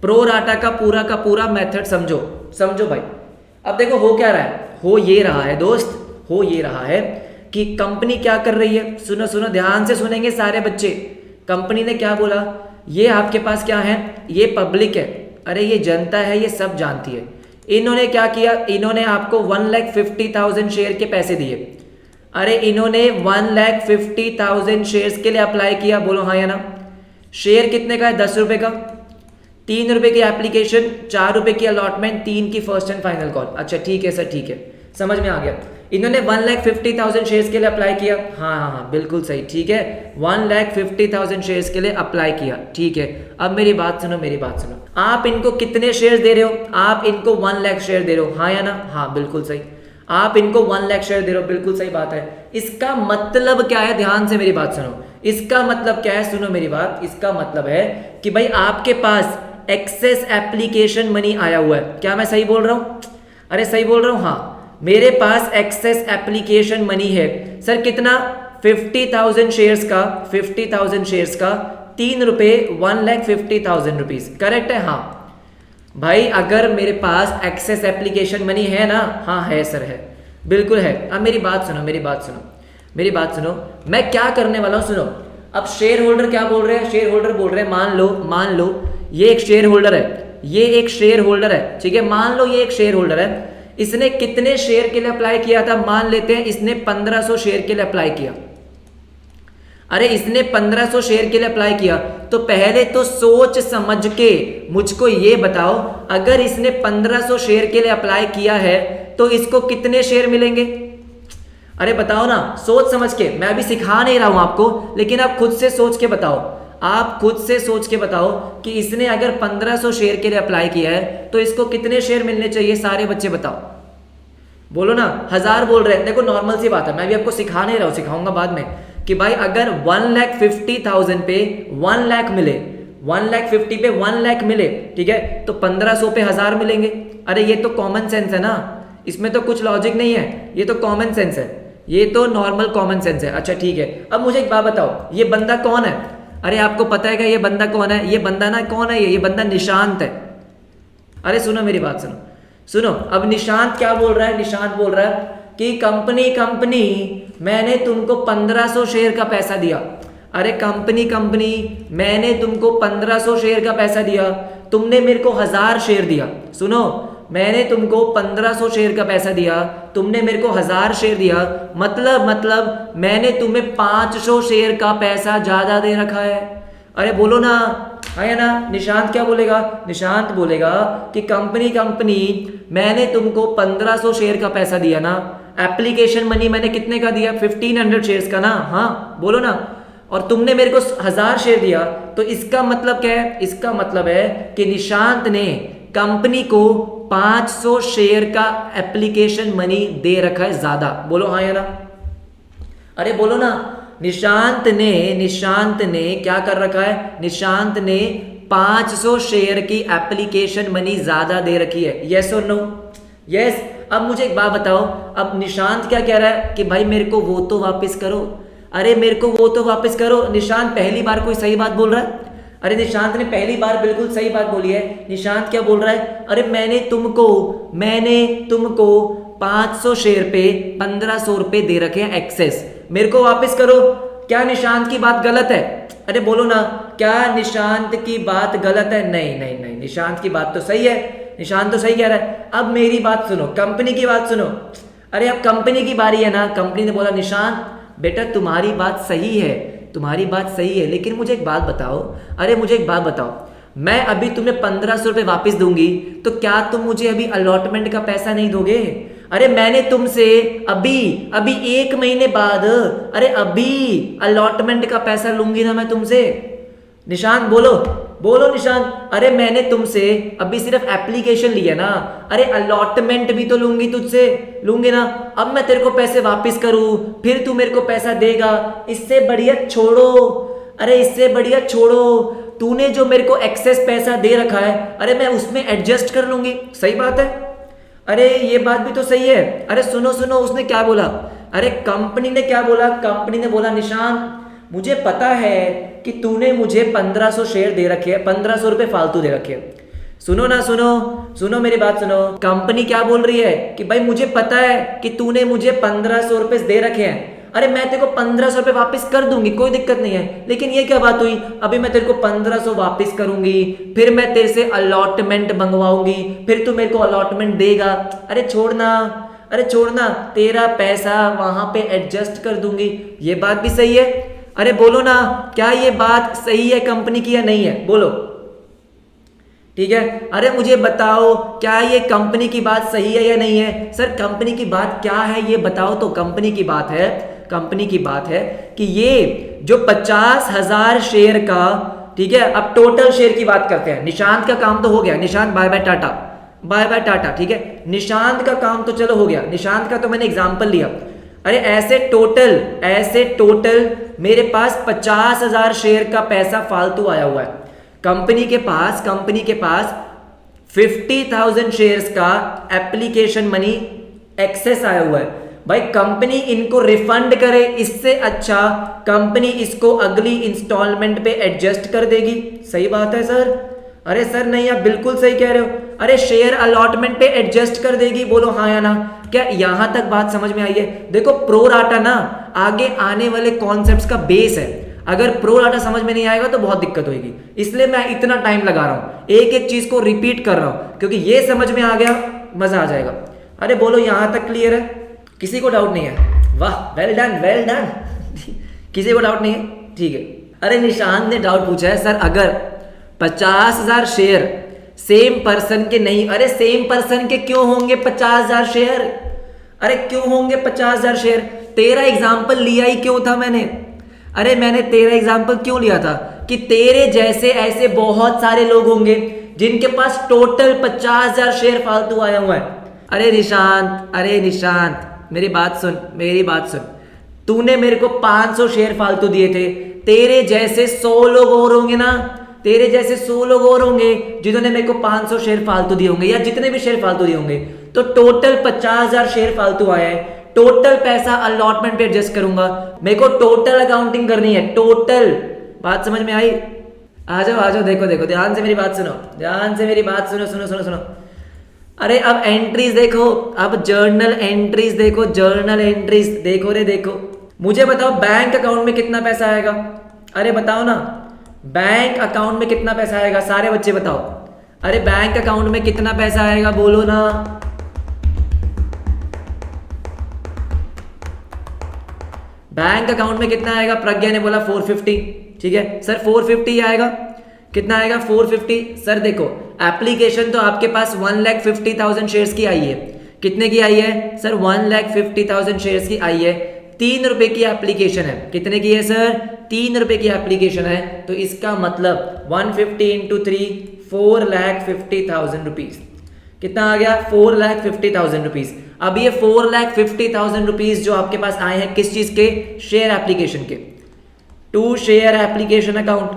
प्रो राटा का पूरा मेथड समझो भाई। अब देखो हो क्या रहा है, हो ये रहा है दोस्त, हो ये रहा है कि कंपनी क्या कर रही है। सुनो ध्यान से सुनेंगे सारे बच्चे। कंपनी ने क्या बोला, ये आपके पास क्या है, ये पब्लिक है, अरे ये जनता है, ये सब जानती है। इन्होंने क्या किया, इन्होंने आपको 1,50,000 शेयर के पैसे दिए। अरे इन्होंने 1,50,000 शेयर्स के लिए अप्लाई किया, बोलो हाँ या ना। शेयर कितने का है? 10 रुपए का। 3 रुपए की एप्लीकेशन, 4 रुपए की अलॉटमेंट, 3 की फर्स्ट एंड फाइनल कॉल। अच्छा ठीक है सर, ठीक है, समझ में आ गया। इन्होंने 1,50,000 शेयर्स के लिए अप्लाई किया। हाँ हाँ हाँ बिल्कुल सही, ठीक है, 1,50,000 शेयर्स के लिए अप्लाई किया, ठीक है। अब मेरी बात सुनो, मेरी बात सुनो, आप इनको कितने शेयर्स दे रहे हो? आप इनको 1 लाख शेयर दे रहे हो, हाँ या ना? हाँ बिल्कुल सही, आप इनको 1 लाख शेयर दे रहे हो, बिल्कुल सही बात है। इसका मतलब क्या है? ध्यान से मेरी बात सुनो, इसका मतलब क्या है? सुनो मेरी बात, इसका मतलब है कि भाई आपके पास एक्सेस एप्लीकेशन मनी आया हुआ है। क्या मैं सही बोल रहा हूँ? अरे सही बोल रहा हूँ, हाँ, मेरे पास एक्सेस एप्लीकेशन मनी है। सर कितना? 50,000 शेयर्स का, 50,000 शेयर्स का 3 रुपए, 1,50,000 रुपीज, करेक्ट है? हाँ भाई, अगर मेरे पास एक्सेस एप्लीकेशन मनी है ना, हाँ है सर, है, बिल्कुल है। अब मेरी बात सुनो, मेरी बात सुनो, मेरी बात सुनो, मैं क्या करने वाला हूँ, सुनो। अब शेयर होल्डर क्या बोल रहे हैं? शेयर होल्डर बोल रहे हैं, मान लो ये एक शेयर होल्डर है, ये एक शेयर होल्डर है, ठीक है, मान लो ये एक शेयर होल्डर है। इसने कितने शेयर के लिए अप्लाई किया था? मान लेते हैं इसने 1500 शेयर के लिए अप्लाई किया। अरे इसने 1500 शेयर के लिए अप्लाई किया, तो पहले तो सोच समझ के मुझको ये बताओ, अगर इसने 1500 शेयर के लिए अप्लाई किया है तो इसको कितने शेयर मिलेंगे? अरे बताओ ना, सोच समझ के। मैं अभी सिखा नहीं रहा हूं आपको, लेकिन आप खुद से सोच के बताओ, आप खुद से सोच के बताओ कि इसने अगर 1500 शेयर के लिए अप्लाई किया है तो इसको कितने शेयर मिलने चाहिए? सारे बच्चे बताओ, बोलो ना। 1000 बोल रहे हैं, देखो नॉर्मल सी बात है, मैं भी आपको सिखा नहीं रहा हूं, सिखाऊंगा बाद में, कि भाई अगर 1,50,000 पे 1 लाख मिले, 1,50,000 पे 1 लाख मिले, ठीक है, तो 1500 पे 1000 मिलेंगे। अरे ये तो कॉमन सेंस है ना, इसमें तो कुछ लॉजिक नहीं है, ये तो कॉमन सेंस है, ये तो नॉर्मल कॉमन सेंस है। अच्छा ठीक है, अब मुझे एक बात बताओ, ये बंदा कौन है? अरे आपको पता है क्या ये बंदा कौन है? ये बंदा ना कौन है, ये बंदा निशांत है। अरे सुनो मेरी बात, सुनो सुनो, अब निशांत क्या बोल रहा है? निशांत बोल रहा है कि कंपनी मैंने तुमको 1500 शेयर का पैसा दिया। अरे कंपनी मैंने तुमको 1500 शेयर का पैसा दिया, तुमने मेरे को 1000 शेयर दिया। सुनो, मैंने तुमको 1500 शेयर का पैसा दिया, तुमने मेरे को 1000 शेयर दिया, मतलब मैंने तुम्हें 500 शेयर का पैसा ज्यादा दे रखा है। अरे बोलो ना, है ना? निशांत क्या बोलेगा? निशांत बोलेगा कि कंपनी मैंने तुमको 1500 शेयर का पैसा दिया ना, एप्लीकेशन मनी मैंने कितने का दिया? 1500 शेयर्स का ना, हाँ बोलो ना, और तुमने मेरे को 1000 शेयर दिया, तो इसका मतलब क्या है? इसका मतलब है कि निशांत ने कंपनी को 500 शेयर का एप्लीकेशन मनी दे रखा है ज्यादा। बोलो हाँ या ना? अरे बोलो ना, निशांत ने क्या कर रखा है? निशांत ने 500 शेयर की एप्लीकेशन मनी ज्यादा दे रखी है। यस और नो? यस। अब मुझे एक बात बताओ, अब निशांत क्या कह रहा है कि भाई मेरे को वो तो वापस करो। अरे मेरे को वो तो वापस करो। निशांत पहली बार कोई सही बात बोल रहा है? अरे निशांत ने पहली बार बिल्कुल सही बात बोली है। निशांत क्या बोल रहा है? अरे मैंने तुमको 500 शेयर पे 1500 रुपए दे रखे हैं एक्सेस, मेरे को वापस करो। क्या निशांत की बात गलत है? अरे बोलो ना, क्या निशांत की बात गलत है? नहीं, निशांत की बात तो सही है, निशांत तो सही कह रहा है। अब मेरी बात सुनो, कंपनी की बात सुनो। अरे अब कंपनी की बारी है ना। कंपनी ने बोला निशांत बेटा तुम्हारी बात सही है, तुम्हारी बात सही है, लेकिन मुझे एक बात बताओ, अरे मुझे एक बात बताओ, मैं अभी तुम्हें 1500 रुपये वापस दूंगी, तो क्या तुम मुझे अभी अलॉटमेंट का पैसा नहीं दोगे? अरे मैंने तुमसे अभी 1 महीने बाद, अरे अभी अलॉटमेंट का पैसा लूंगी ना मैं तुमसे। निशांत बोलो निशांत। अरे मैंने तुमसे अभी सिर्फ एप्लीकेशन लिया ना, अरे अलॉटमेंट भी तो लूंगी ना। अब मैं तेरे को पैसे वापस करूं, फिर तू मेरे को पैसा देगा, इससे बढ़िया छोड़ो। अरे इससे बढ़िया छोड़ो, तूने जो मेरे को एक्सेस पैसा दे रखा है, अरे मैं उसमें एडजस्ट कर लूंगी। सही बात है। अरे ये बात भी तो सही है। अरे सुनो उसने क्या बोला? अरे कंपनी ने क्या बोला? कंपनी ने बोला निशांत मुझे पता है कि तूने मुझे 1500 शेयर दे रखे हैं, 1500 रुपए फालतू दे रखे हैं। सुनो मेरी बात सुनो। कंपनी क्या बोल रही है कि भाई मुझे पता है कि तूने मुझे 1500 रुपए दे रखे हैं, अरे मैं तेरे को 1500 रुपए वापस कर दूंगी, कोई दिक्कत नहीं है। लेकिन ये क्या बात हुई, अभी मैं तेरे को 1500 वापस करूंगी, फिर मैं तेरे से अलॉटमेंट मंगवाऊंगी, फिर तू मेरे को अलॉटमेंट देगा। अरे छोड़ना, अरे छोड़ना, तेरा पैसा वहां पे एडजस्ट कर दूंगी। ये बात भी सही है। अरे बोलो ना, क्या ये बात सही है कंपनी की या नहीं है? बोलो। ठीक है, अरे मुझे बताओ, क्या ये कंपनी की बात सही है या नहीं है? सर कंपनी की बात क्या है ये बताओ। तो कंपनी की बात है, कंपनी की बात है कि ये जो 50,000 शेयर का, ठीक है, अब टोटल शेयर की बात करते हैं। निशांत का काम तो हो गया, Nishant bye bye tata, bye bye tata. ठीक है, निशांत का काम तो चलो हो गया, निशांत का तो मैंने एग्जांपल लिया। अरे ऐसे टोटल मेरे पास 50,000 शेयर का पैसा फालतू आया हुआ है। कंपनी के पास 50,000 शेयर्स का एप्लीकेशन मनी एक्सेस आया हुआ है। भाई कंपनी इनको रिफंड करे, इससे अच्छा कंपनी इसको अगली इंस्टॉलमेंट पे एडजस्ट कर देगी। सही बात है सर। अरे सर नहीं, आप बिल्कुल सही कह रहे हो। अरे शेयर अलॉटमेंट पे एडजस्ट कर देगी, बोलो हाँ या ना। क्या यहां तक बात समझ में आई है? देखो प्रो राटा ना आगे आने वाले कॉन्सेप्ट्स का बेस है। अगर प्रो राटा समझ में नहीं आएगा तो बहुत दिक्कत होगी, इसलिए मैं इतना टाइम लगा रहा हूं, एक एक चीज को रिपीट कर रहा हूं, क्योंकि ये समझ में आ गया मजा आ जाएगा। अरे बोलो यहां तक क्लियर है? किसी को डाउट नहीं है? वाह, वेल डन, वेल डन। किसी को डाउट नहीं है? ठीक है। अरे निशांत ने डाउट पूछा है, सर अगर 50,000 शेयर सेम पर्सन के नहीं, अरे सेम पर्सन के क्यों होंगे 50,000 शेयर? अरे क्यों होंगे 50,000 शेयर? तेरा एग्जाम्पल लिया ही क्यों था मैंने? अरे मैंने तेरा एग्जाम्पल क्यों लिया था कि तेरे जैसे ऐसे बहुत सारे लोग होंगे जिनके पास टोटल 50,000 शेयर फालतू आया हुआ है। अरे निशांत मेरी बात सुन। तूने मेरे को 500 शेयर फालतू दिए थे, तेरे जैसे 100 लोग और होंगे ना, तेरे जैसे 100 लोग और होंगे जिन्होंने मेरे को 500 शेयर फालतू दिए होंगे, या जितने भी शेयर फालतू दिए होंगे, तो टोटल 50,000 शेयर फालतू आया है। टोटल पैसा अलॉटमेंट पे एडजस्ट करूंगा, मेरे को टोटल अकाउंटिंग करनी है, टोटल। बात समझ में आई? आ जाओ, देखो ध्यान से मेरी बात सुनो, सुनो। अरे अब एंट्रीज देखो, अब जर्नल एंट्रीज देखो रे देखो। मुझे बताओ बैंक अकाउंट में कितना पैसा आएगा? अरे बताओ ना, बैंक अकाउंट में कितना पैसा आएगा? सारे बच्चे बताओ। अरे बैंक अकाउंट में कितना पैसा आएगा, बोलो ना। बैंक अकाउंट में कितना आएगा? प्रज्ञा ने बोला 450। ठीक है सर, 450 आएगा। कितना आएगा? 450। सर देखो, एप्लीकेशन तो आपके पास 1,50,000 शेयर्स की आई है। कितने की आई है सर? 1,50,000 शेयर्स की आई है। 3 रुपए की एप्लीकेशन है। कितने की है सर? 3 रुपए की एप्लीकेशन है। तो इसका मतलब 150 इंटू 3, 4,50,000 रुपीज। कितना आ गया? 4,50,000 रुपीज। अब ये 4,50,000 रुपीज जो आपके पास आए हैं किस चीज के? शेयर एप्लीकेशन के। To share application account.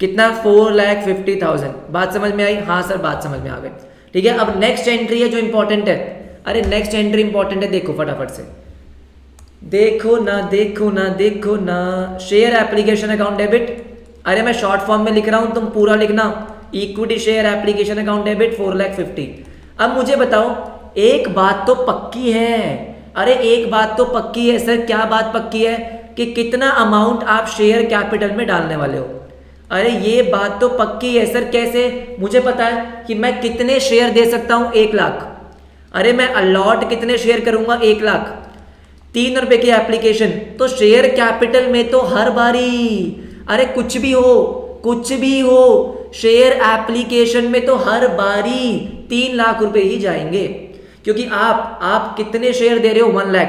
कितना? 4,50,000। बात समझ में आई? हाँ सर, बात समझ में आ गई। ठीक है, अब नेक्स्ट एंट्री है जो इंपॉर्टेंट है। अरे नेक्स्ट एंट्री इंपॉर्टेंट है, देखो फटाफट से। देखो ना, शेयर एप्लीकेशन अकाउंट डेबिट। अरे मैं शॉर्ट फॉर्म में लिख रहा हूं, तुम पूरा लिखना। Equity share application account debit 4,50,000। अब मुझे बताओ, एक बात तो पक्की है। अरे एक बात तो पक्की है सर। क्या बात पक्की है? कि कितना अमाउंट आप शेयर कैपिटल में डालने वाले हो। अरे ये बात तो पक्की है सर। कैसे? मुझे पता है कि मैं कितने शेयर दे सकता हूं, 1 लाख। अरे मैं अलॉट कितने शेयर करूंगा? 1 लाख। 3 रुपए की एप्लीकेशन, तो शेयर कैपिटल में तो हर बारी, अरे कुछ भी हो, शेयर एप्लीकेशन में तो हर बारी 3 लाख रुपए ही जाएंगे। क्योंकि आप कितने शेयर दे रहे हो? 1 लाख।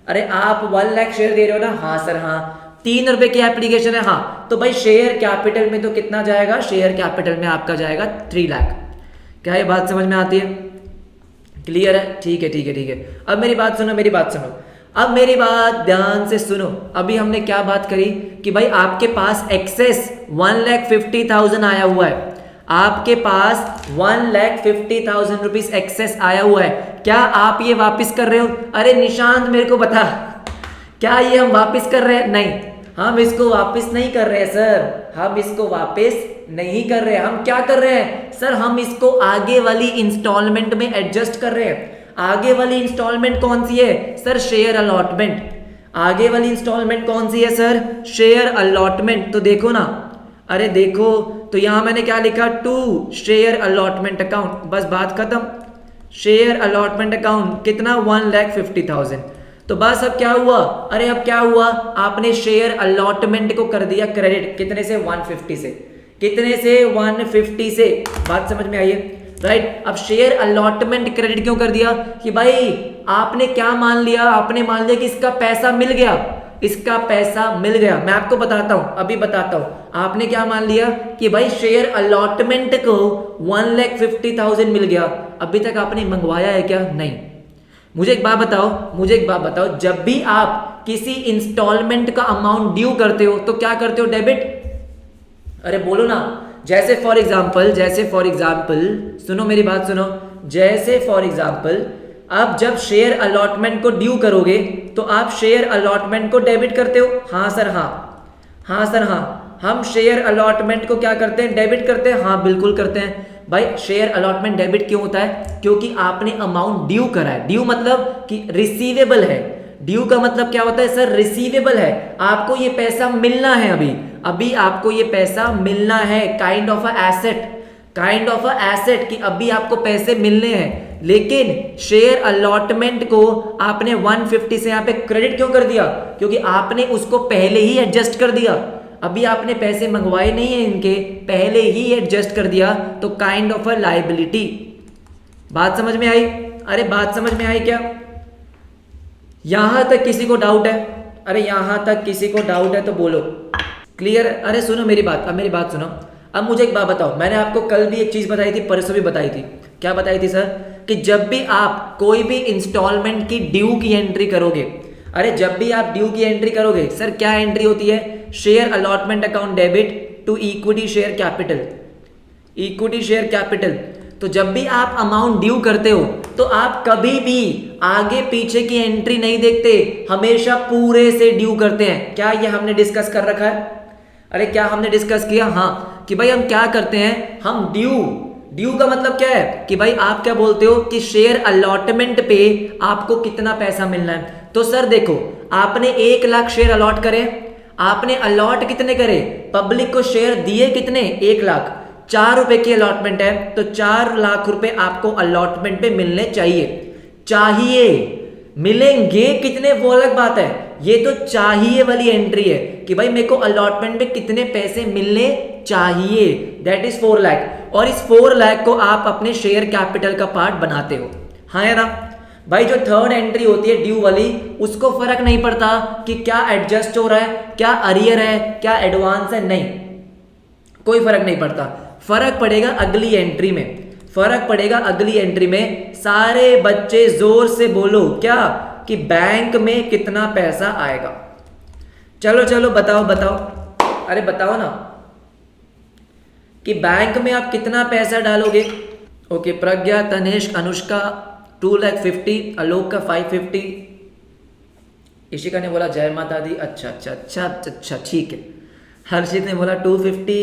अरे आप 1 लाख शेयर दे रहे हो ना? हाँ सर, हाँ। 3 रुपए की एप्लीकेशन है, हाँ। तो भाई शेयर कैपिटल में तो कितना जाएगा? शेयर कैपिटल में आपका जाएगा 3 लाख। क्या ये बात समझ में आती है? क्लियर है? ठीक है। अब मेरी बात सुनो। अब मेरी बात ध्यान से सुनो। अभी हमने क्या बात करी कि भाई आपके पास एक्सेस 1,50,000 आया हुआ है। आपके पास 1,50,000 रुपीज एक्सेस आया हुआ है। क्या आप ये वापस कर रहे हो? अरे निशांत मेरे को बता, क्या ये हम वापस कर रहे हैं? नहीं, हम इसको वापस नहीं कर रहे हैं सर। हम इसको वापस नहीं कर रहे हैं। हम क्या कर रहे हैं सर? हम इसको आगे वाली इंस्टॉलमेंट में एडजस्ट कर रहे हैं। आगे वाली इंस्टॉलमेंट कौन सी है सर? Share allotment. आगे वाली इंस्टॉलमेंट कौन सी है सर? Share allotment. तो देखो ना, अरे देखो, तो यहां मैंने क्या लिखा? To share allotment account. बस बात खत्म। शेयर अलॉटमेंट अकाउंट कितना 1,50,000। तो बस अब क्या हुआ, अरे अब क्या हुआ, आपने शेयर अलॉटमेंट को कर दिया क्रेडिट, कितने से 150 से, कितने से 150 से। बात समझ में आई है, राइट। अब शेयर अलॉटमेंट क्रेडिट क्यों कर दिया कि भाई आपने क्या मान लिया, आपने मान लिया कि इसका पैसा मिल गया, इसका पैसा मिल गया। मैं आपको बताता हूं, अभी बताता हूं, आपने क्या मान लिया कि भाई शेयर अलॉटमेंट को 1,50,000 मिल गया। अभी तक आपने मंगवाया है क्या? नहीं। मुझे एक बात बताओ, जब भी आप किसी इंस्टॉलमेंट का अमाउंट ड्यू करते हो तो क्या करते हो? डेबिट। अरे बोलो ना। जैसे फॉर एग्जाम्पल सुनो मेरी बात सुनो, जैसे फॉर एग्जाम्पल आप जब शेयर अलॉटमेंट को ड्यू करोगे तो आप शेयर अलॉटमेंट को डेबिट करते हो। हाँ सर हाँ, हम शेयर अलॉटमेंट को क्या करते हैं? डेबिट करते हैं। हाँ बिल्कुल करते हैं भाई। शेयर अलॉटमेंट डेबिट क्यों होता है? क्योंकि आपने अमाउंट ड्यू करा है। ड्यू मतलब कि रिसीवेबल है। ड्यू का मतलब क्या होता है सर? रिसीवेबल है, आपको ये पैसा मिलना है, अभी आपको ये पैसा मिलना है। काइंड ऑफ अ एसेट कि अभी आपको पैसे मिलने हैं। लेकिन शेयर अलॉटमेंट को आपने 150 से यहाँ पे क्रेडिट क्यों कर दिया? क्योंकि आपने उसको पहले ही एडजस्ट कर दिया। अभी आपने पैसे मंगवाए नहीं है इनके, पहले ही एडजस्ट कर दिया, तो काइंड ऑफ अ लायबिलिटी। बात समझ में आई? अरे बात समझ में आई क्या? यहां तक किसी को डाउट है? अरे यहां तक किसी को डाउट है तो बोलो। क्लियर? अरे सुनो मेरी बात, अब मेरी बात सुनो। अब मुझे एक बात बताओ, मैंने आपको कल भी एक चीज बताई थी, परसों भी बताई थी। क्या बताई थी सर? कि जब भी आप कोई भी इंस्टॉलमेंट की ड्यू की एंट्री करोगे, अरे जब भी आप ड्यू की एंट्री करोगे सर, क्या एंट्री होती है? Share allotment account debit to equity share capital. तो जब भी आप अमाउंट ड्यू करते हो तो आप कभी भी आगे पीछे की एंट्री नहीं देखते, हमेशा पूरे से ड्यू करते हैं। क्या ये हमने डिस्कस कर रखा है? अरे क्या हमने डिस्कस किया? हाँ, कि भाई हम क्या करते हैं, हम ड्यू का मतलब क्या है कि भाई आप क्या बोलते हो कि शेयर अलॉटमेंट पे आपको कितना पैसा मिलना है। तो सर देखो, आपने 1 लाख शेयर अलॉट करे, आपने अलॉट कितने करे? पब्लिक को शेयर दिए कितने? 1 लाख। 4 रुपए की अलॉटमेंट है तो 4 लाख रुपए आपको अलॉटमेंट पे मिलने चाहिए। मिलेंगे कितने वो अलग बात है, ये तो चाहिए वाली एंट्री है कि भाई मेरे को अलॉटमेंट पे कितने पैसे मिलने चाहिए, दैट इज 4 लाख। और इस 4 लाख को आप अपने शेयर कैपिटल का पार्ट बनाते हो। हाँ या ना भाई? जो थर्ड एंट्री होती है ड्यू वाली, उसको फर्क नहीं पड़ता कि क्या एडजस्ट हो रहा है, क्या अरियर है, क्या एडवांस है, नहीं, कोई फर्क नहीं पड़ता। फर्क पड़ेगा अगली एंट्री में। सारे बच्चे जोर से बोलो क्या? कि बैंक में कितना पैसा आएगा। चलो बताओ। अरे बताओ ना कि बैंक में आप कितना पैसा डालोगे। ओके, प्रज्ञा, तनेश, अनुष्का 2,50,000, आलोक का 550, इशिका ने बोला जय माता दी। अच्छा ठीक है। हर्षित ने बोला 250,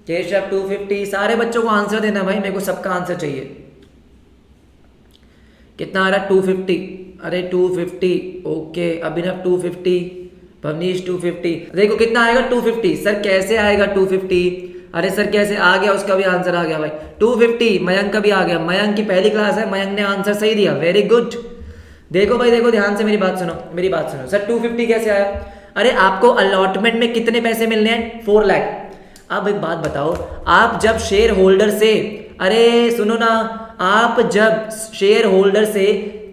केशव 250। सारे बच्चों को आंसर देना भाई, मेरे को सबका आंसर चाहिए। कितना आ रहा है? 250। अरे 250, ओके। अभिनव 250, भवनीश 250। देखो कितना आएगा? 250। सर कैसे आएगा 250? अरे सर कैसे आ गया? उसका भी आंसर आ गया भाई 250। मयंक का भी आ गया, मयंक की पहली क्लास है, मयंक ने आंसर सही दिया, वेरी गुड। देखो भाई देखो, ध्यान से मेरी बात सुनो। सर 250 कैसे आया? अरे आपको अलॉटमेंट में कितने पैसे मिलने हैं? 4 लाख। अब एक बात बताओ, आप जब शेयर होल्डर से, अरे सुनो ना, आप जब शेयर होल्डर से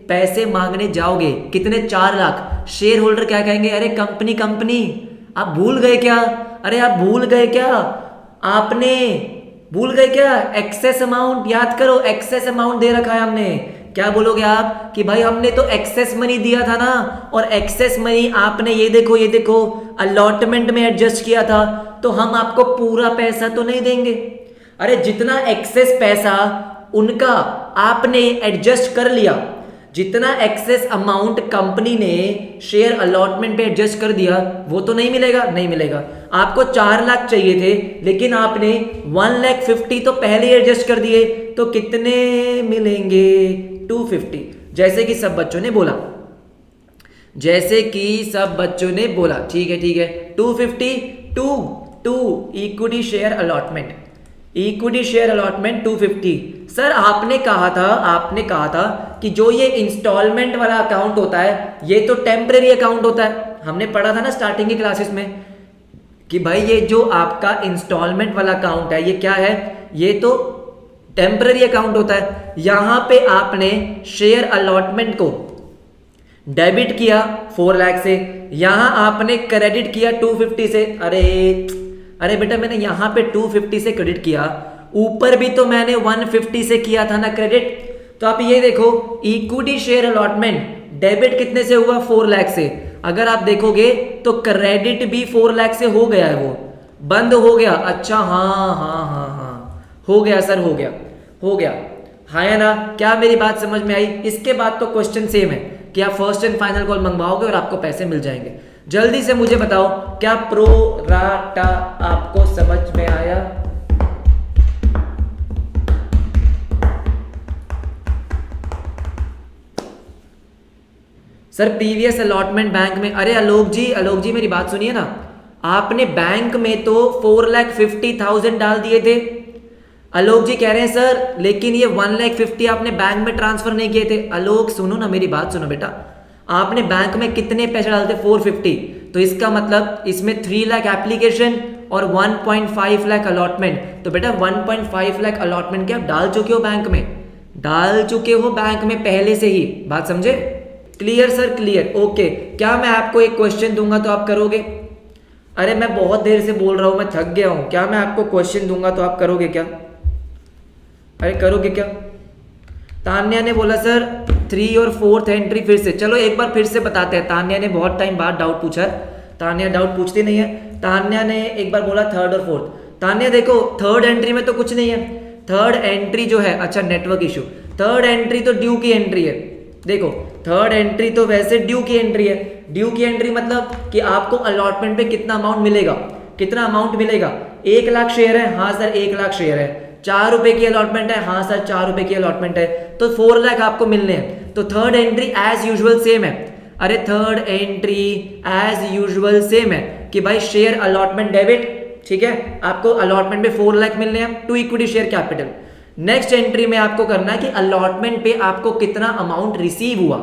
पैसे मांगने जाओगे कितने? 4 लाख। शेयर होल्डर क्या कहेंगे? अरे कंपनी। आप भूल गए क्या? आपने भूल गए क्या? एक्सेस अमाउंट याद करो, एक्सेस अमाउंट दे रखा है हमने। क्या बोलोगे आप कि भाई हमने तो एक्सेस मनी दिया था ना, और एक्सेस मनी आपने ये देखो अलॉटमेंट में एडजस्ट किया था, तो हम आपको पूरा पैसा तो नहीं देंगे। अरे जितना एक्सेस पैसा उनका आपने एडजस्ट कर लिया, जितना एक्सेस अमाउंट कंपनी ने शेयर अलॉटमेंट पे एडजस्ट कर दिया, वो तो नहीं मिलेगा। आपको 4 लाख चाहिए थे, लेकिन आपने 1,50,000 तो पहले ही एडजस्ट कर दिए, तो कितने मिलेंगे? 250। जैसे कि सब बच्चों ने बोला, ठीक है। 250 to equity share allotment. Equity share allotment 250। Sir आपने कहा था कि जो ये इंस्टॉलमेंट वाला अकाउंट होता है ये तो टेम्परेरी अकाउंट होता है। हमने पढ़ा था ना स्टार्टिंग की क्लासेस में कि भाई ये जो आपका इंस्टॉलमेंट वाला अकाउंट है ये क्या है, ये तो टेम्परेरी अकाउंट होता है। यहां पे आपने शेयर अलॉटमेंट को डेबिट किया 4 लाख से, यहां आपने क्रेडिट किया 250 से। अरे बेटा मैंने यहां पे 250 से क्रेडिट किया, ऊपर भी तो मैंने 150 से किया था ना क्रेडिट। तो आप ये देखो इक्विटी शेयर अलॉटमेंट डेबिट कितने से हुआ 4 लाख से, अगर आप देखोगे तो क्रेडिट भी 4 लाख से हो गया है, वो बंद हो गया। अच्छा हाँ हो गया सर, हो गया हाँ या ना, क्या मेरी बात समझ में आई? इसके बाद तो क्वेश्चन सेम है कि आप फर्स्ट एंड फाइनल कॉल मंगवाओगे और आपको पैसे मिल जाएंगे। जल्दी से मुझे बताओ क्या प्रो राटा आपको समझ में आया? सर प्रीवियस अलॉटमेंट बैंक में, अरे आलोक जी मेरी बात सुनिए ना, आपने बैंक में तो 4,50,000 डाल दिए थे। आलोक जी कह रहे हैं सर लेकिन ये 1,50,000 आपने बैंक में ट्रांसफर नहीं किए थे। आलोक सुनो ना, मेरी बात सुनो बेटा, आपने बैंक में कितने पैसे डालते? 450। तो इसका मतलब इसमें 3 लाख एप्लीकेशन और 1.5 लाख अलॉटमेंट। तो बेटा 1.5 लाख अलॉटमेंट क्या आप डाल चुके हो बैंक में? डाल चुके हो बैंक में पहले से ही, बात समझे? Clear sir, clear, okay. क्या मैं आपको एक क्वेश्चन दूंगा तो आप करोगे? अरे मैं बहुत देर से बोल रहा हूं, मैं थक गया हूं। क्या मैं आपको क्वेश्चन दूंगा तो आप करोगे क्या? अरे करोगे क्या? तान्या ने बोला सर 3 और 4th एंट्री फिर से। चलो एक बार फिर से बताते हैं, तान्या ने बहुत टाइम बाद डाउट पूछा है, तान्या डाउट पूछती नहीं है। तान्या ने एक बार बोला 3rd और 4th। तान्या देखो 3rd एंट्री में तो कुछ नहीं है, 3rd एंट्री जो है, अच्छा नेटवर्क इशू, 3rd एंट्री तो ड्यू की एंट्री है। देखो 3rd एंट्री तो वैसे ड्यू की एंट्री है। ड्यू की एंट्री मतलब कि आपको अलॉटमेंट पे कितना अमाउंट मिलेगा, कितना अमाउंट मिलेगा? 1 लाख शेयर है, हाँ सर 1 लाख शेयर है। 4 रुपए की अलॉटमेंट है, हाँ सर 4 रुपए की अलॉटमेंट है, तो 4 लाख आपको मिलने हैं। तो 3rd entry as usual same है। अरे 3rd entry as usual same है कि भाई शेयर अलॉटमेंट डेबिट, ठीक है, आपको अलॉटमेंट पे 4 लाख मिलने हैं to equity share capital. Next entry में आपको करना है कि अलॉटमेंट पे आपको कितना अमाउंट रिसीव हुआ,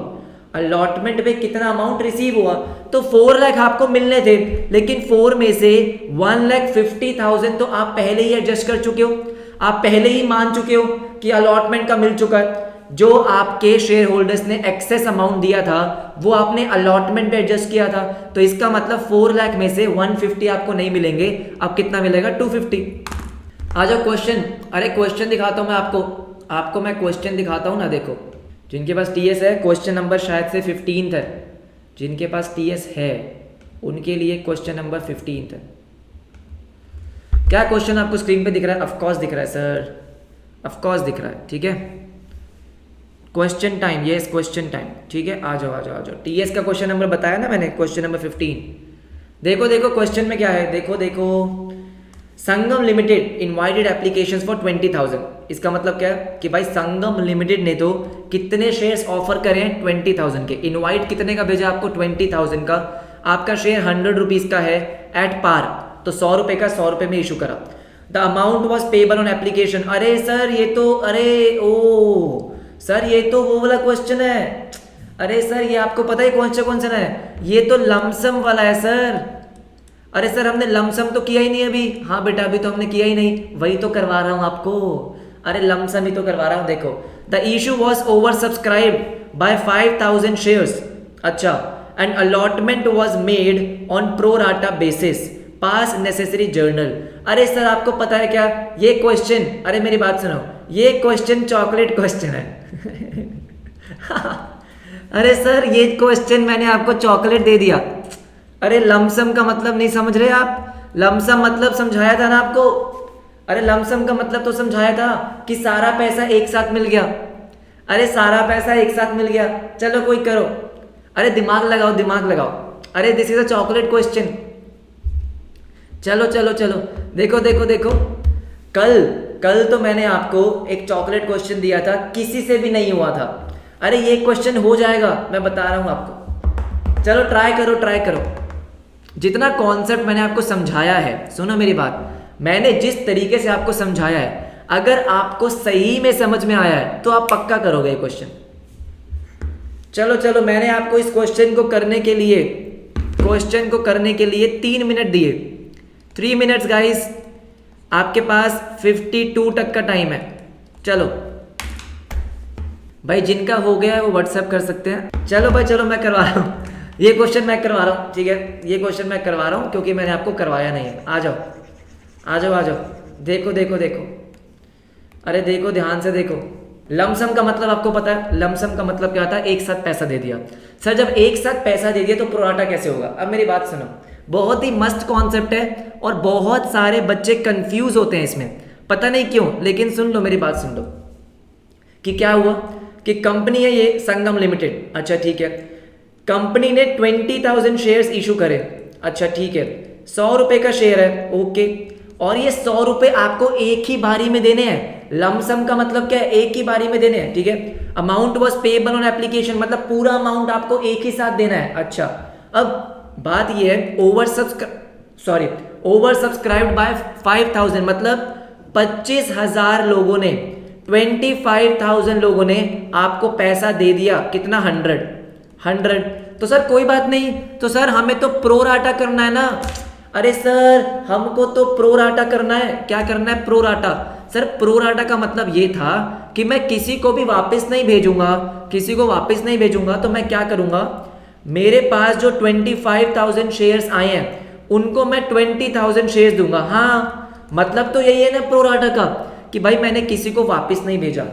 अलॉटमेंट पे कितना अमाउंट रिसीव हुआ। तो 4 लाख आपको मिलने थे, लेकिन 4 में से 1,50,000 तो आप पहले ही एडजस्ट कर चुके हो, आप पहले ही मान चुके हो कि अलॉटमेंट का मिल चुका है। जो आपके शेयर होल्डर्स ने एक्सेस अमाउंट दिया था वो आपने अलॉटमेंट पे एडजस्ट किया था। तो इसका मतलब 4 लाख में से 150 आपको नहीं मिलेंगे, अब कितना मिलेगा? 250। आ जाओ क्वेश्चन। अरे क्वेश्चन दिखाता हूं मैं आपको मैं क्वेश्चन दिखाता हूं ना। देखो जिनके पास टीएस है, क्वेश्चन नंबर शायद से 15 है, जिनके पास टीएस है उनके लिए क्वेश्चन नंबर 15 है। क्या क्वेश्चन आपको स्क्रीन पे दिख रहा है? ऑफकोर्स दिख रहा है सर, ऑफकोर्स दिख रहा है, ठीक है। Question time, yes question time, ठीक है। आ जाओ। टीएस का क्वेश्चन नंबर बताया ना मैंने, क्वेश्चन नंबर 15। देखो क्वेश्चन में क्या है, देखो संगम लिमिटेड इनवाइटेड एप्लीकेशंस फॉर 20,000। इसका मतलब क्या है कि भाई संगम लिमिटेड ने तो कितने शेयर्स ऑफर करे हैं? 20,000 के। इनवाइट कितने का भेजा आपको? 20,000 का। आपका शेयर 100 रुपीज का है एट पार, तो 100 रुपए का 100 रुपए में इशू करा। The amount was payable on application. अरे सर ये तो, सर ये तो वो वाला क्वेश्चन है। अरे सर ये आपको पता है कौन सा क्वेश्चन है? ये तो लमसम वाला है सर। अरे सर हमने लमसम तो किया ही नहीं अभी। हाँ बेटा अभी तो हमने किया ही नहीं, वही तो करवा रहा हूं आपको। अरे लमसम ही तो करवा रहा हूं। देखो the issue was over subscribed by 5,000 shares. अच्छा, and allotment was made on pro rata basis, pass necessary journal. अरे सर आपको पता है क्या ये क्वेश्चन, अरे मेरी बात सुनो, ये क्वेश्चन चॉकलेट क्वेश्चन है। अरे सर ये क्वेश्चन मैंने आपको चॉकलेट दे दिया। अरे लमसम का मतलब नहीं समझ रहे आप? लमसम मतलब समझाया था ना आपको। अरे लमसम का मतलब तो समझाया था कि सारा पैसा एक साथ मिल गया। अरे सारा पैसा एक साथ मिल गया। चलो कोई करो, अरे दिमाग लगाओ। अरे this is a chocolate question. चलो देखो कल तो मैंने आपको एक चॉकलेट क्वेश्चन दिया था, किसी से भी नहीं हुआ था। अरे ये क्वेश्चन हो जाएगा, मैं बता रहा हूं आपको। चलो ट्राई करो। जितना कॉन्सेप्ट मैंने आपको समझाया है, सुनो मेरी बात, मैंने जिस तरीके से आपको समझाया है, अगर आपको सही में समझ में आया है तो आप पक्का करोगे ये क्वेश्चन। चलो मैंने आपको इस क्वेश्चन को करने के लिए 3 मिनट दिए। 3 मिनट्स गाइस, आपके पास 52 तक का टाइम है। चलो भाई, जिनका हो गया है वो व्हाट्सएप कर सकते हैं। चलो भाई, चलो मैं करवा रहा हूँ ये क्वेश्चन, मैं करवा रहा हूँ, ठीक है। ये क्वेश्चन मैं करवा रहा हूँ क्योंकि मैंने आपको करवाया नहीं है। आ जाओ, देखो, अरे देखो, ध्यान से देखो। लमसम का मतलब आपको पता है? लमसम का मतलब क्या होता है? एक साथ पैसा दे दिया। सर जब एक साथ पैसा दे दिया तो प्रोराटा कैसे होगा? अब मेरी बात सुनो, बहुत ही मस्त कॉन्सेप्ट है और बहुत सारे बच्चे कंफ्यूज होते हैं इसमें, पता नहीं क्यों। लेकिन सुन लो, मेरी बात सुन लो कि क्या हुआ कि कंपनी है ये संगम लिमिटेड। अच्छा ठीक है, कंपनी ने 20,000 शेयर्स इशू करे। अच्छा ठीक है, 100 रुपए का शेयर है, ओके। और ये 100 रुपए आपको एक ही बारी में देने हैं। लमसम का मतलब क्या है? एक ही बारी में देने हैं, ठीक है। Amount was payable on application, मतलब पूरा अमाउंट आपको एक ही साथ देना है। अच्छा, अब बात ये है, ओवर सब्सक्राइब्ड बाय 5,000, मतलब 25,000 लोगों ने, 25,000 लोगों ने आपको पैसा दे दिया। कितना? 100। तो सर कोई बात नहीं, तो सर हमें तो प्रोराटा करना है ना। अरे सर हमको तो प्रोराटा करना है। क्या करना है? प्रोराटा। सर प्रोराटा का मतलब ये था कि मैं किसी को भी वापस नहीं भेजूंगा, तो मैं क्या करूंगा, मेरे पास जो 25,000 शेयर्स आए हैं उनको मैं 20,000 शेयर्स दूंगा। हाँ, मतलब तो यही है ना प्रोराटा का, कि भाई मैंने किसी को वापस नहीं भेजा,